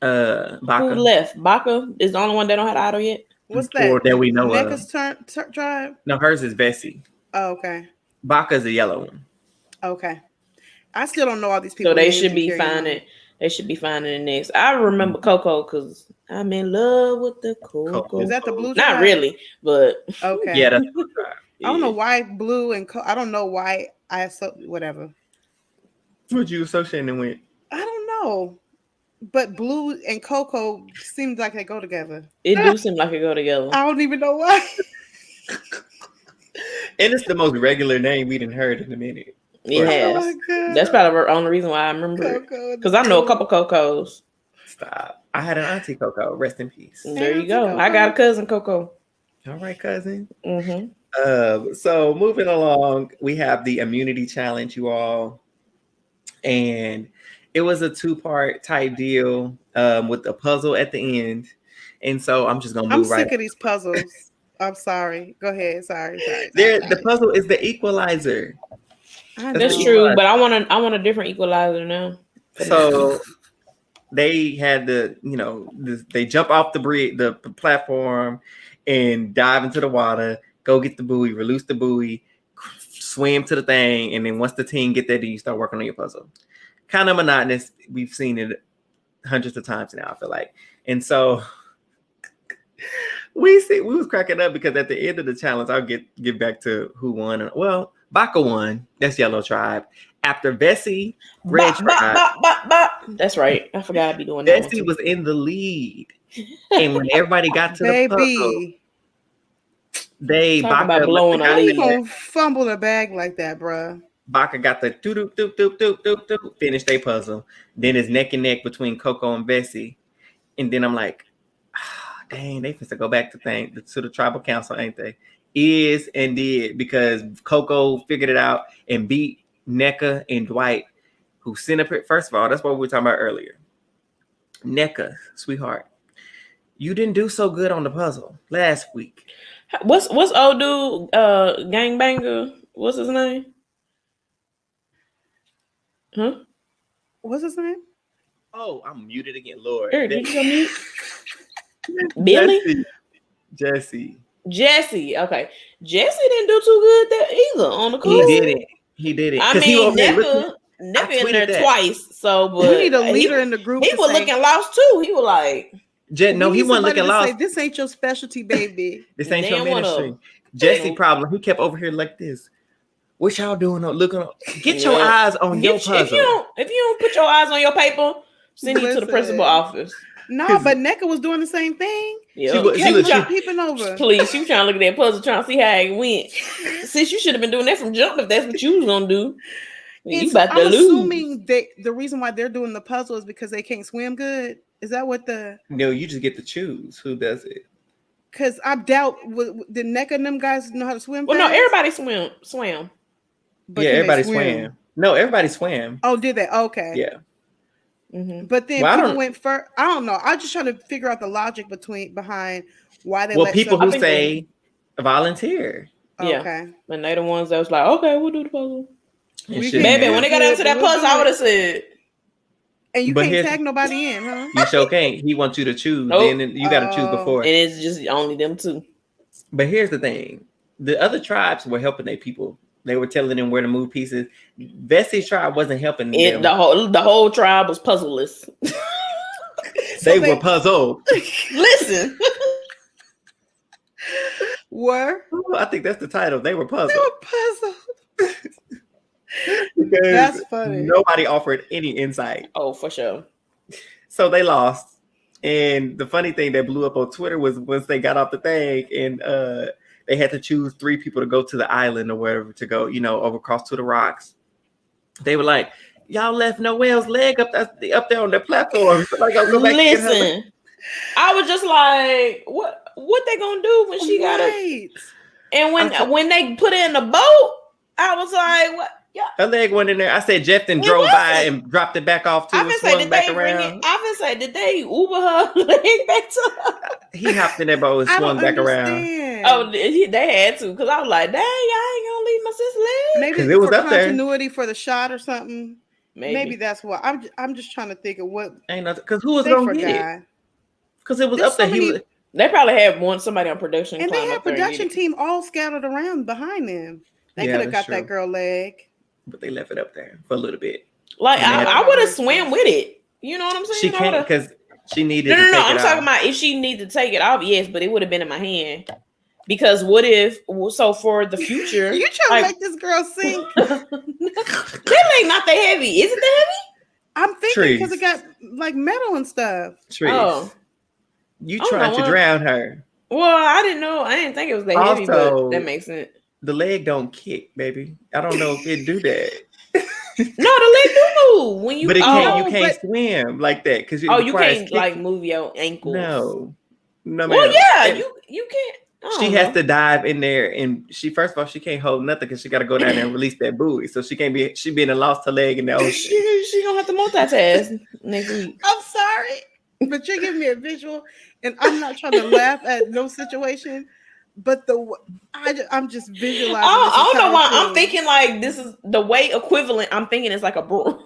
Baka.
Who left? Baka is the only one that don't have the idol yet.
What's that?
Or that we know
NECA's tribe?
No, hers is Bessie.
Oh, okay.
Baka's the yellow one.
Okay. I still don't know all these people.
So they should be finding. They should be finding the next. I remember Coco because I'm in love with the Coco.
Is that the Blue tribe?
Not really, but
okay.
Yeah, that's the Blue tribe.
I don't know why Blue and I don't know why whatever.
What you associating them with?
I don't know. But Blue and Coco seems like they go together.
It do seem like they go together.
I don't even know why.
And it's the most regular name we didn't heard in a minute.
Yes. Oh, that's probably the only reason why I remember it. Because I know a couple Cocos.
Stop. I had an auntie Coco. Rest in peace.
There you go. Coco. I got a cousin Coco.
All right, cousin.
Mm-hmm.
So moving along, we have the immunity challenge, you all. And it was a 2-part type deal with a puzzle at the end. And so I'm just going to move right.
I'm sick of these puzzles. I'm sorry. Go ahead. Sorry.
The puzzle is the equalizer.
That's true, but I want a different equalizer now.
So they had they jump off the bridge, the platform, and dive into the water. Go get the buoy, release the buoy, swim to the thing, and then once the team get there, then you start working on your puzzle. Kind of monotonous. We've seen it hundreds of times now, I feel like, and so. We was cracking up because at the end of the challenge, I'll get back to who won. Well, Baka won. That's Yellow Tribe. After Bessie, Red Tribe.
That's right. I forgot I'd be doing that.
Bessie was in the lead. And when everybody got to the puzzle, Baka
blowing a lead. How you gonna fumble the bag like that, bro?
Baka got the doop, finished their puzzle. Then it's neck and neck between Coco and Bessie. And then I'm like, dang, they supposed to go back to the tribal council, ain't they? Is and did, because Coco figured it out and beat NECA and Dwight, who sent up. First of all, that's what we were talking about earlier. NECA, sweetheart, you didn't do so good on the puzzle last week.
What's old dude gangbanger? What's his name? Huh?
What's his name?
Oh, I'm muted again, Lord.
Eric, did you go mute? Billy?
Jesse.
Okay. Jesse didn't do too good there either on the course.
He did it.
I mean, never in there twice. So, but
we need a leader in the group.
He was looking lost too. He was like,
no, he wasn't looking lost.
This ain't your specialty, baby.
This ain't your ministry. Jesse problem. He kept over here like this. What y'all doing? Looking. Get your eyes on your puzzle.
If you don't put your eyes on your paper, send you to the principal office.
No, but NECA was doing the same thing.
Yeah,
she was peeping over.
Please, she was trying to look at that puzzle, trying to see how it went. Since you should have been doing that from jump if that's what you was gonna do. You about to lose. I'm assuming
the reason why they're doing the puzzle is because they can't swim good. Is that what the?
No, you just get to choose who does it.
Because I doubt did NECA and them guys know how to swim?
Well, no, everybody swam.
But yeah, everybody swam. No, everybody swam.
Oh, did they? Okay.
Yeah.
Mm-hmm. But then people went first. I don't know. I just trying to figure out the logic behind why they.
Well, people who say volunteer.
Yeah.
Okay.
And they the ones that was like, okay, we'll do the puzzle.
Baby,
when they got into that puzzle, I would have said,
And you
But
can't
here's-
tag nobody in, huh?
You sure can't. He wants you to choose.
Nope.
Then you got to choose
Oh.
before.
And it's just only them two.
But here's the thing: the other tribes were helping their people. They were telling them where to move pieces. Vessie's tribe wasn't helping them.
The whole tribe was puzzleless.
They were puzzled.
Listen.
Were?
I think that's the title. They were puzzled.
They were puzzled.
Because
That's funny.
nobody offered any insight.
Oh, for sure.
So they lost. And the funny thing that blew up on Twitter was once they got off the thing and they had to choose 3 people to go to the island or wherever to go, over across to the rocks. They were like, y'all left Noelle's leg up there on the platform. Somebody go back and get her.
Listen, I was just like, what they gonna do when she got it? And when they put her in the boat, I was like, what? Yeah.
Her leg went in there. I said Jefton drove by and dropped it back off too.
I've been saying, did they Uber her leg back to her?
He hopped in that boat and swung back around.
Oh, they had to, because I was like, dang, y'all ain't gonna leave my sister's leg.
Maybe
it was
for
up there.
continuity for the shot or something. Maybe that's what I'm just trying to think of what.
Ain't nothing, because who was gonna get it? Because it was up there.
They probably had somebody on production,
and they had production team all scattered around behind them. They could have got that girl leg,
but they left it up there for a little bit.
Like I would have swam with it. You know what I'm saying?
She can't because she needed.
No. I'm talking about if she needed to take it off. Yes, but it would have been in my hand. Because what if? So for the future,
you trying to make this girl sink?
That leg not that heavy. Is it that heavy?
I'm thinking because it got like metal and stuff.
Trees. Oh. You tried to drown her.
Well, I didn't know. I didn't think it was that heavy, but that makes sense.
The leg don't kick, baby. I don't know if it do that.
No, the leg do move when you.
But it can't. You can't swim like that because
you can't like move your ankles.
No.
Well, yeah, you can't.
She has to dive in there, and first of all she can't hold nothing because she got to go down there and release that buoy. So she can't be. She been and lost her leg in the ocean.
She gonna have to multitask next week.
I'm sorry, but you're giving me a visual, and I'm not trying to laugh at no situation. But I'm just visualizing.
I don't know why I'm thinking like this is the weight equivalent. I'm thinking it's like a broom.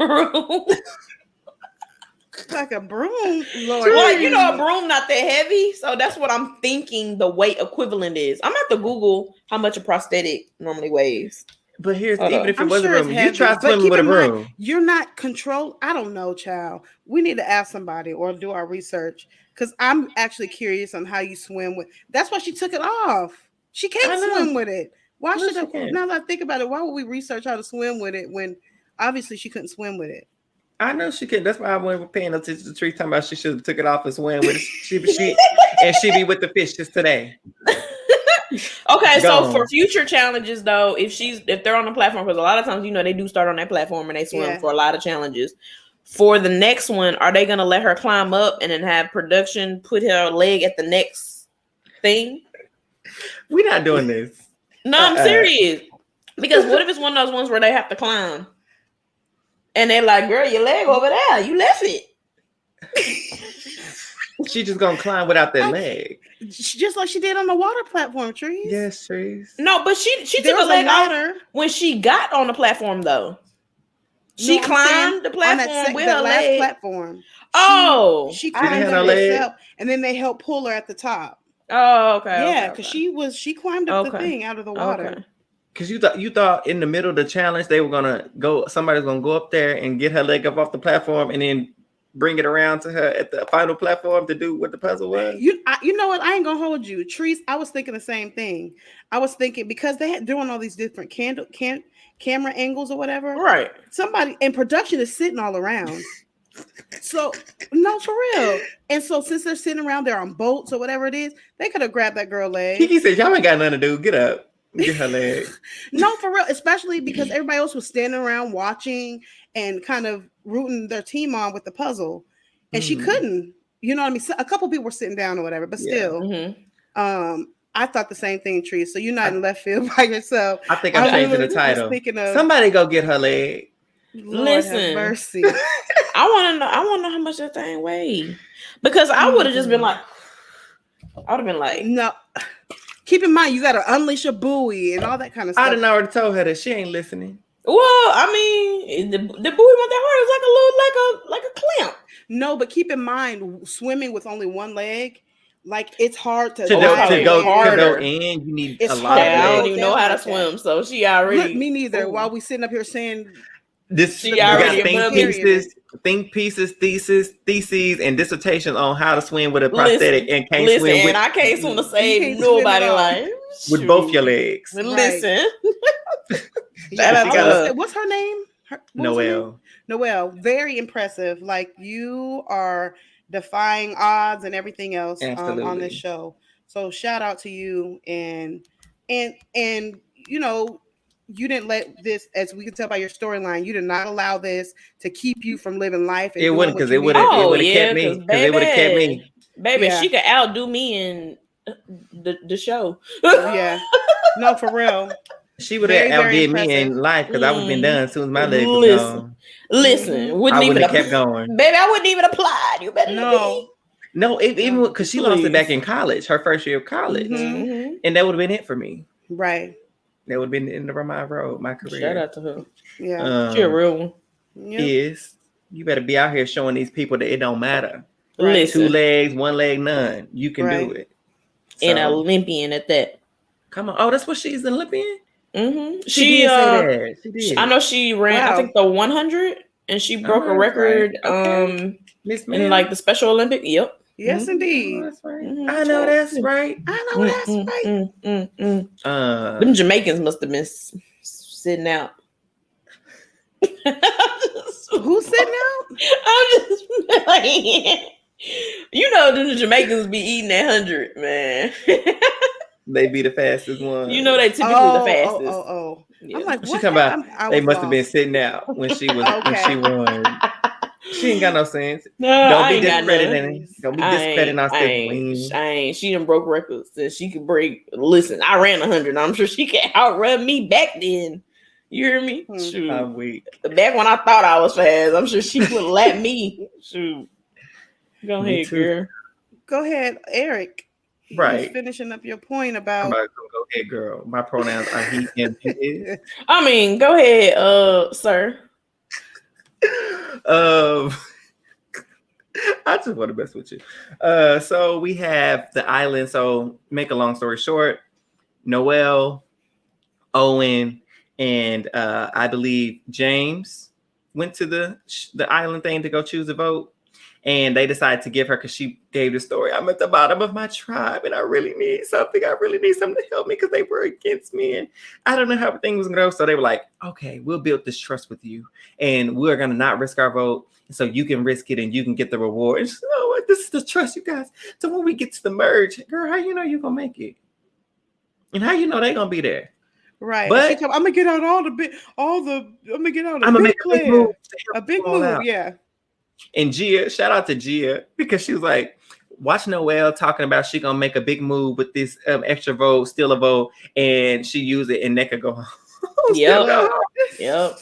Like a broom, Lord.
Like a broom not that heavy, so that's what I'm thinking the weight equivalent is. I'm gonna have to Google how much a prosthetic normally weighs.
But even if it was a broom, you try swimming with a broom.
You're not controlled. I don't know, child. We need to ask somebody or do our research because I'm actually curious on how you swim with. That's why she took it off. She can't swim with it. Why should I? Now that I think about it, why would we research how to swim with it when obviously she couldn't swim with it?
I know she could. That's why I wasn't paying attention to Tree talking about she should have took it off and swam with it. She be with the fishes today.
Okay, so for future challenges though, if they're on the platform, because a lot of times they do start on that platform and they swim for a lot of challenges. For the next one, are they gonna let her climb up and then have production put her leg at the next thing?
We're not doing this.
No, I'm serious. Because what if it's one of those ones where they have to climb? And they're like, girl, your leg over there. You left it.
She just gonna climb without that leg.
Just like she did on the water platform, Trees.
Yes, Trees.
No, but she took a leg off when she got on the platform, though. She climbed the platform with her leg.
Platform.
She
climbed up herself, and then they helped pull her at the top.
Oh, okay.
Yeah, because she climbed up the thing out of the water.
Okay.
Because you thought in the middle of the challenge they were gonna go. Somebody's gonna go up there and get her leg up off the platform, and then bring it around to her at the final platform to do what the puzzle was.
You know what? I ain't gonna hold you, Trees. I was thinking the same thing. I was thinking because they had doing all these different camera angles or whatever.
Right.
Somebody in production is sitting all around. So no, for real. And so since they're sitting around there on boats or whatever it is, they could have grabbed that girl leg.
Kiki said, "Y'all ain't got nothing to do. Get up." Get her leg.
No, for real, especially because everybody else was standing around watching and kind of rooting their team on with the puzzle, and she couldn't. You know what I mean? So a couple people were sitting down or whatever, but still, I thought the same thing, Tree. So you're not in left field by yourself.
I think I'm changing the title. Somebody go get her leg.
Lord have mercy.
I want to know how much that thing weighed, because I would have just been like, I would have been like,
no. Keep in mind, you got to unleash a buoy and all that kind of stuff.
I done already told her that she ain't listening.
Well, I mean, the buoy went that hard. It was like a clamp.
No, but keep in mind, swimming with only one leg, like it's hard to
To
dive
go
harder.
in, you need
It's
a lot of
harder.
Yeah, I don't
legs.
even know how to
Like that.
swim, so she already.
Look, me neither.
Ooh.
While we sitting up here saying
This
She
you
already
got
above me.
think pieces, theses, and dissertations on how to swim with a prosthetic and can't
listen,
swim
and
with
I can't swim to save
can't swim
nobody.
at all.
Like
with both your legs.
But
Right.
listen,
Yeah,
Shout out to her.
what's her name? What was her name?
Noelle.
Noelle, very impressive. Like you are defying odds and everything else on this show. So shout out to you and you know, you didn't let this, as we can tell by your storyline, you did not allow this to keep you from living life. And
It wouldn't, because it would
Oh,
have
yeah,
kept me. Because it would have kept me.
Baby,
Yeah.
she could outdo me in the show.
Yeah, no, for real.
She would have outdid me in life because I would have been done as soon as my leg was gone.
Listen,
I
wouldn't
wouldn't
even
have kept going.
Baby, I wouldn't even apply. You better
No.
No, even because she lost it
Please.
back in college, her first year of college,
Mhm.
and that would have been it for me.
Right.
That would have been the end of my road, my career.
Shout out to her.
Yeah.
She a real one.
Yep.
Is you better be out here showing these people that it don't matter.
Right.
Listen,
2 legs, 1 leg, none. You can do it.
an
So,
Olympian at that.
come on. Oh, that's what she's an Olympian?
Mm-hmm.
She did say that. She did.
I know she ran,
Wow.
I think the 100, and she broke a record
Okay.
in like the Special Olympic. Yep.
Yes, indeed.
Oh, that's right.
Mhm.
I know that's right.
I know that's right.
Them Jamaicans must have been sitting out.
Who's sitting out?
I'm just playing. You know, the Jamaicans be eating that 100, man.
They be the fastest one.
You know, they typically the fastest.
Oh.
Yeah.
I'm like,
She
what?
come out.
I
They
was
must have been
lost.
sitting out when she was when
Okay.
she won. She ain't got no sense.
No,
Don't
I
be
ain't got
discrediting.
none.
Don't be discrediting our
I
sister.
ain't. She done broke records that she could break. Listen, I ran 100. I'm sure she can outrun me back then. You hear me? Shoot.
I'm weak.
Back when I thought I was fast, I'm sure she would lap me. Shoot. Go
Me
ahead,
too.
girl.
Go ahead, Eric. You
Right.
was finishing up your point
I'm
about.
about to go ahead, girl. My pronouns are he and his.
I mean, go ahead, sir.
I just want to mess with you. So we have the island. So make a long story short, Noelle, Owen, and I believe James went to the island thing to go choose a vote. And they decided to give her, because she gave the story, I'm at the bottom of my tribe and I really need something. I really need something to help me because they were against me. And I don't know how everything was going to go. So they were like, okay, we'll build this trust with you. And we're going to not risk our vote. So you can risk it and you can get the reward. And she's like, oh, this is the trust, you guys. So when we get to the merge, girl, how you know you're going to make it? And how you know they're going to be there?
Right.
But
She told, I'm going to get out I'm going to get out
I'm going to make a big move.
A big move, yeah.
And Gia, shout out to Gia, because she was like, watch Noelle talking about she gonna make a big move with this extra vote, steal a vote, and she use it and Neka go home.
Yep.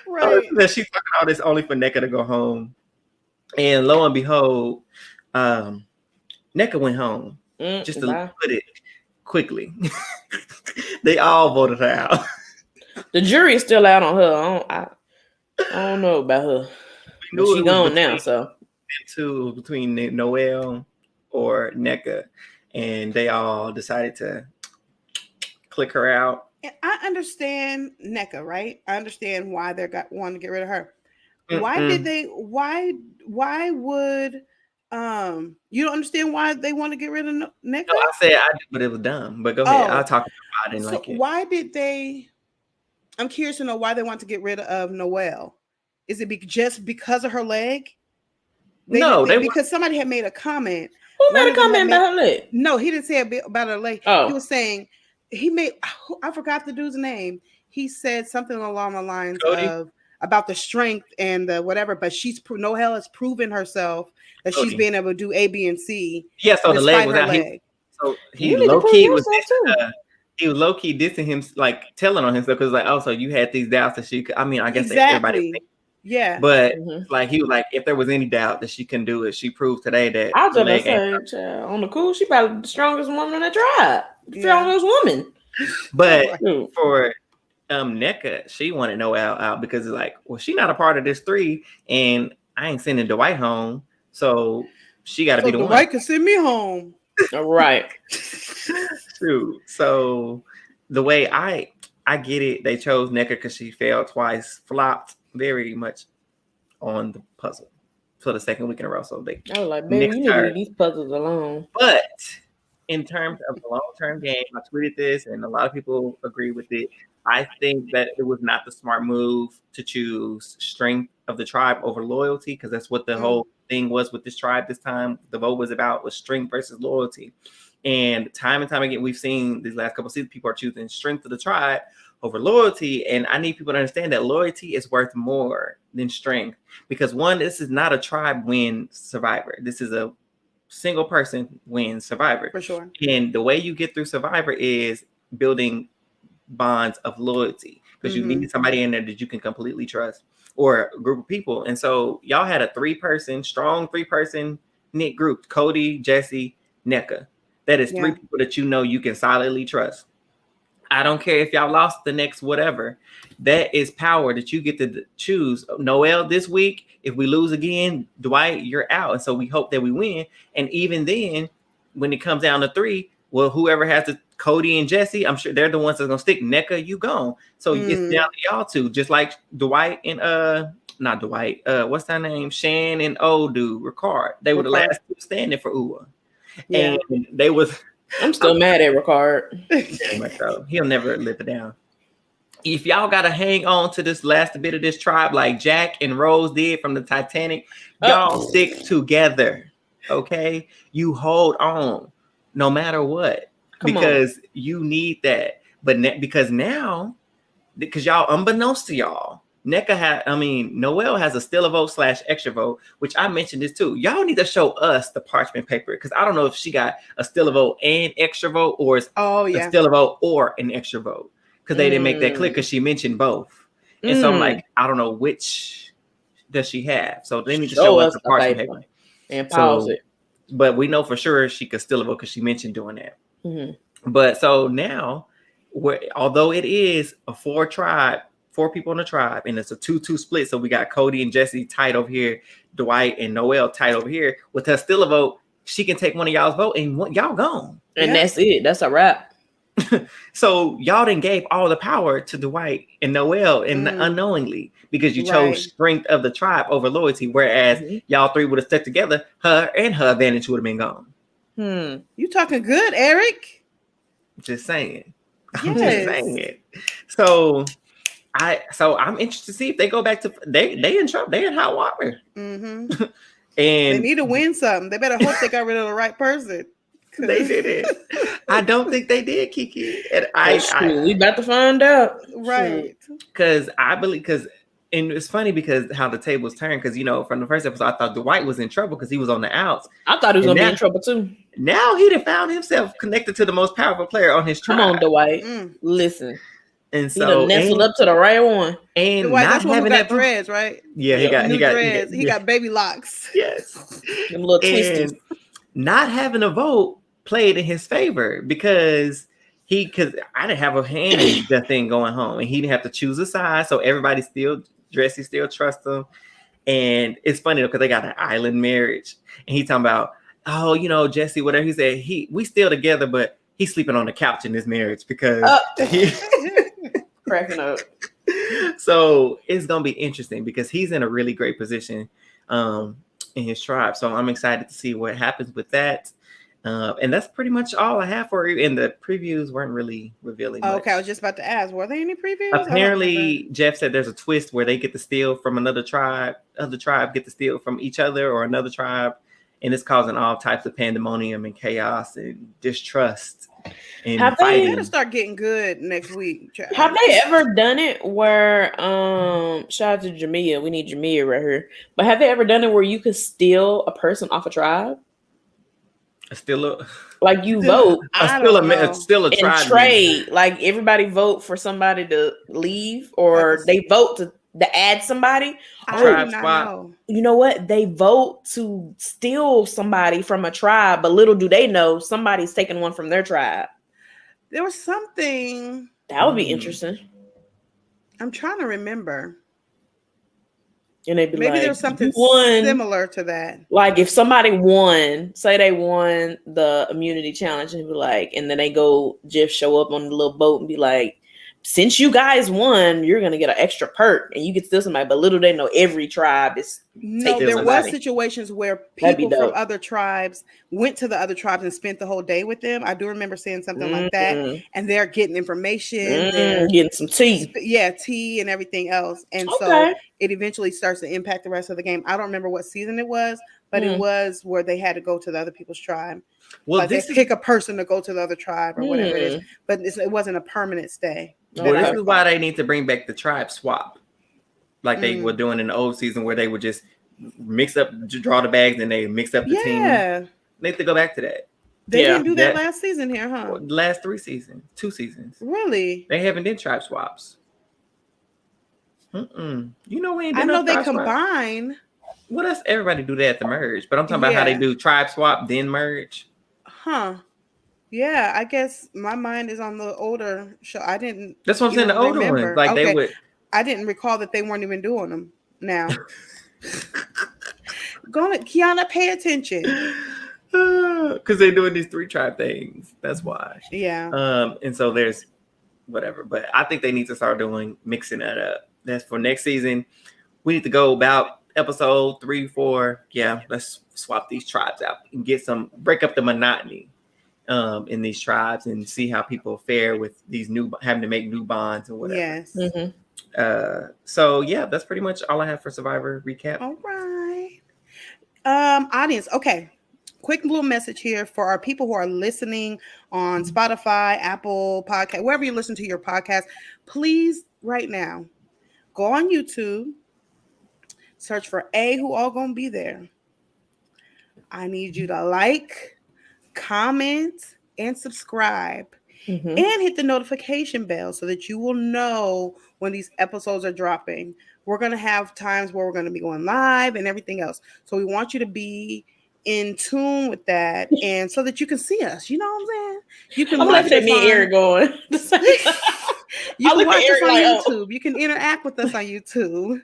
Right. That she's talking all this only for Neka to go home. And lo and behold, Neka went home. Just to put it quickly. They all voted her out.
The jury is still out on her. I don't know about her. She's gone now, so
between Noelle or Neka, and they all decided to click her out.
And I understand Neka, right? I understand why they wanting to get rid of her. Why did they? Why would you don't understand why they want to get rid of Neka?
No, I said I did, but it was dumb. But go ahead, I'll talk about why I didn't like it.
Why did they? I'm curious to know why they want to get rid of Noelle. Is it just because of her leg? Because somebody had made a comment.
Who made a comment about her leg?
No, he didn't say about her leg.
Oh.
He was saying I forgot the dude's name. He said something along the lines of about the strength and the whatever, but Noelle has proven herself that she's been able to do A, B, and C.
Yeah, so the leg was out. He low-key was he was low-key dissing him, like telling on himself, because like, oh, so you had these doubts that she could, I mean, I guess everybody thinks.
Yeah,
but like he was like, if there was any doubt that she can do it, she proved today that.
I was just say, on the cool, she probably the strongest woman in the tribe, strongest woman.
But for NECA, she wanted Noelle out because it's like, well, she not a part of this 3, and I ain't sending Dwight home, so she got to be the
Dwight
one.
can send me home.
Right.
True. So the way I get it, they chose NECA because she failed twice, flopped very much on the puzzle for the second week in a row. So they
I was like, baby, you need to leave these puzzles alone.
But in terms of the long-term game, I tweeted this, and a lot of people agree with it. I think that it was not the smart move to choose strength of the tribe over loyalty, because that's what the whole thing was with this tribe this time. The vote was strength versus loyalty. And time again, we've seen these last couple of seasons, people are choosing strength of the tribe over loyalty. And I need people to understand that loyalty is worth more than strength. Because one, this is not a tribe win Survivor. This is a single person win Survivor.
For sure.
And the way you get through Survivor is building bonds of loyalty, because you need somebody in there that you can completely trust, or a group of people. And so y'all had a strong three person knit group: Cody, Jesse, NECA. That is 3 people that you can solidly trust. I don't care if y'all lost the next whatever. That is power that you get to choose. Noelle this week, if we lose again, Dwight, you're out. And so we hope that we win. And even then, when it comes down to 3, well, whoever has the Cody and Jesse, I'm sure they're the ones that's gonna stick. NECA, you gone. So it's down to y'all two, just like Dwight and not Dwight, what's that name? Shan and Ricard. They were the last 2 standing for UWA.
Yeah.
And they was
I'm still mad at Ricard.
Very much so. He'll never live it down. If y'all gotta hang on to this last bit of this tribe like Jack and Rose did from the Titanic, y'all stick together. Okay? You hold on no matter what. Because you need that. But because y'all, unbeknownst to y'all, Noelle has a still a vote / extra vote, which I mentioned this too. Y'all need to show us the parchment paper, because I don't know if she got a still a vote and extra vote, or it's a still a vote or an extra vote, because they didn't make that clear, because she mentioned both. And so I'm like, I don't know which does she have. So they need to show us the parchment paper
and pause it.
But we know for sure she could still a vote because she mentioned doing that. But so now, although it is a 4 people in the tribe, and it's a 2-2 split, so we got Cody and Jesse tight over here, Dwight and Noelle tight over here. With her still a vote, she can take one of y'all's vote and y'all gone.
And that's it. That's a wrap.
So y'all done gave all the power to Dwight and Noelle and unknowingly, because you chose strength of the tribe over loyalty, whereas y'all 3 would have stuck together, her advantage would have been gone.
You talking good, Eric?
Just saying.
Yes.
I'm just saying it. So I'm interested to see if they go back to they in trouble. They in hot water. And
they need to win something. They better hope they got rid of the right person.
They did it. I don't think they did, Kiki. And
we about to find out.
Right.
Because and it's funny because how the tables turned, because from the first episode I thought Dwight was in trouble because he was on the outs.
I thought he was gonna be in trouble too.
Now he done found himself connected to the most powerful player on his tribe.
Come on, Dwight. Listen.
And
he done nestled up to the right one.
And
Dwight, that's one who got dreads, right?
Yeah, he got
dreads. He got baby locks.
Yes.
Them little twisties.
Not having a vote played in his favor, because I didn't have a hand in the thing going home, and he didn't have to choose a side. So everybody Jesse still trusts him. And it's funny though, because they got an island marriage, and he talking about, Jesse, whatever he said, we still together, but he's sleeping on the couch in this marriage because
cracking up.
So it's gonna be interesting because he's in a really great position in his tribe. So I'm excited to see what happens with that. And that's pretty much all I have for you. And the previews weren't really revealing much.
Okay, I was just about to ask, were there any previews?
Apparently, Jeff said there's a twist where they get to steal from another tribe, other tribe get to steal from each other or another tribe, and it's causing all types of pandemonium and chaos and distrust. And
have they got to start getting good next week?
Have they ever done it where shout out to Jamia, we need Jamia right here, but have they ever done it where you could steal a person off a tribe? Like you vote,
still a tribe
trade. Like everybody vote for somebody to leave, or they vote to add somebody.
Tribe swap.
You know what? They vote to steal somebody from a tribe, but little do they know somebody's taking one from their tribe.
There was something
that would be interesting.
I'm trying to remember.
And they'd be
Maybe
like,
there's something
"You won."
similar to that.
Like if somebody won, say they won the immunity challenge, and be like, and then they go just show up on the little boat and be like, since you guys won, you're gonna get an extra perk, and you can steal somebody. But little they know, every tribe is
No,
taking
there
somebody.
was situations where
That'd be
people from
dope.
other tribes went to the other tribes and spent the whole day with them. I do remember seeing something like that, and they're getting information. They're
Getting some tea.
tea and everything else, and so
Okay.
it eventually starts to impact the rest of the game. I don't remember what season it was, but it
Mm.
was where they had to go to the other people's tribe.
Well,
Like they
this is
pick a person to go to the other tribe or whatever it is, but it wasn't a permanent stay.
well,
Okay.
this is why they need to bring back the tribe swap, like they were doing in the old season, where they would just mix up, draw the bags, and they mix up the team.
Yeah,
They have to go back to that.
they
Yeah.
didn't do that last season here, huh?
Last 3 seasons, 2 seasons,
Really?
they haven't done tribe swaps. You know we ain't
I
done
know
no
they
tribe swap.
combine.
Well, that's everybody do that at the merge, but I'm talking about how they
Yeah.
do tribe swap then merge.
Huh. Yeah, I guess my mind is on the older show. I didn't.
That's what I'm saying. The older
remember.
ones, like they
Okay.
would.
I didn't recall that they weren't even doing them now. Go ahead, Kiana, pay attention.
Because they're doing these 3 tribe things. That's why.
Yeah.
And so there's whatever, but I think they need to start mixing that up. That's for next season. We need to go about episode 3, 4. Yeah, let's swap these tribes out and break up the monotony in these tribes and see how people fare with these having to make new bonds and whatever.
Yes.
So yeah, that's pretty much all I have for Survivor recap.
All right. Audience, okay. Quick little message here for our people who are listening on Spotify, Apple Podcast, wherever you listen to your podcast. Please, right now, go on YouTube, search for Who All Gonna Be There. I need you to like, comment, and subscribe. And hit the notification bell so that you will know when these episodes are dropping. We're going to have times where we're going to be going live and everything else. So we want you to be in tune with that, and so that you can see us. You know what I'm saying? You can watch us
me and Eric going.
You can watch us on
like,
YouTube. You can interact with us on YouTube.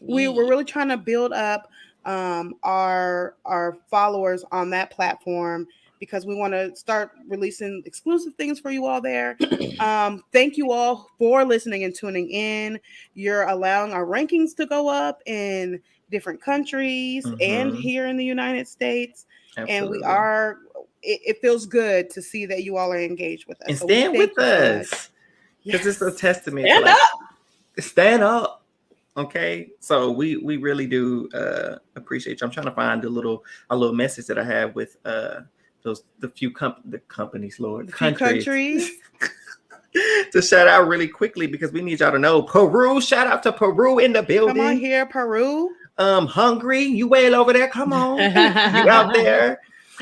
We're really trying to build up our followers on that platform, because we want to start releasing exclusive things for you all there. Thank you all for listening and tuning in. You're allowing our rankings to go up in different countries and here in the United States.
Absolutely.
And it feels good to see that you all are engaged with us.
And stand with us, because it's a testament.
Stand up.
Stand up. Okay, so we really do appreciate you. I'm trying to find a little message that I have with the few companies, Lord, countries. To shout out really quickly, because we need y'all to know Peru. Shout out to Peru in the building.
Come on here, Peru.
Hungry, you well over there? Come on, you out there.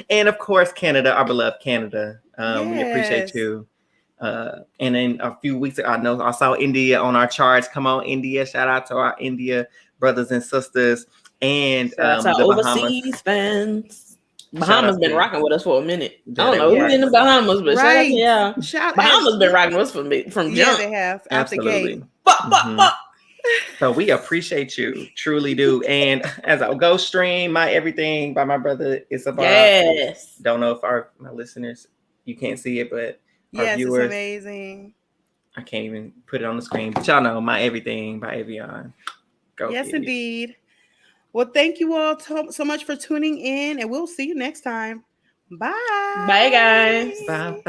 And of course, Canada, our beloved Canada. We appreciate you. And then a few weeks ago, I saw India on our charts. Come on, India! Shout out to our India brothers and sisters, and
the overseas fans. Bahamas been rocking with us for a minute. I don't know who's in the Bahamas, but Bahamas been rocking with us from jump.
They have
absolutely. So we appreciate you, truly do. And as I go stream my everything by my brother Isabel.
Yes.
Don't know if my listeners, you can't see it, but
our
viewers,
it's amazing.
I can't even put it on the screen, but y'all know my everything by Evian. Go.
Yes, indeed. Well, thank you all so much for tuning in, and we'll see you next time. Bye.
Bye, guys.
Bye.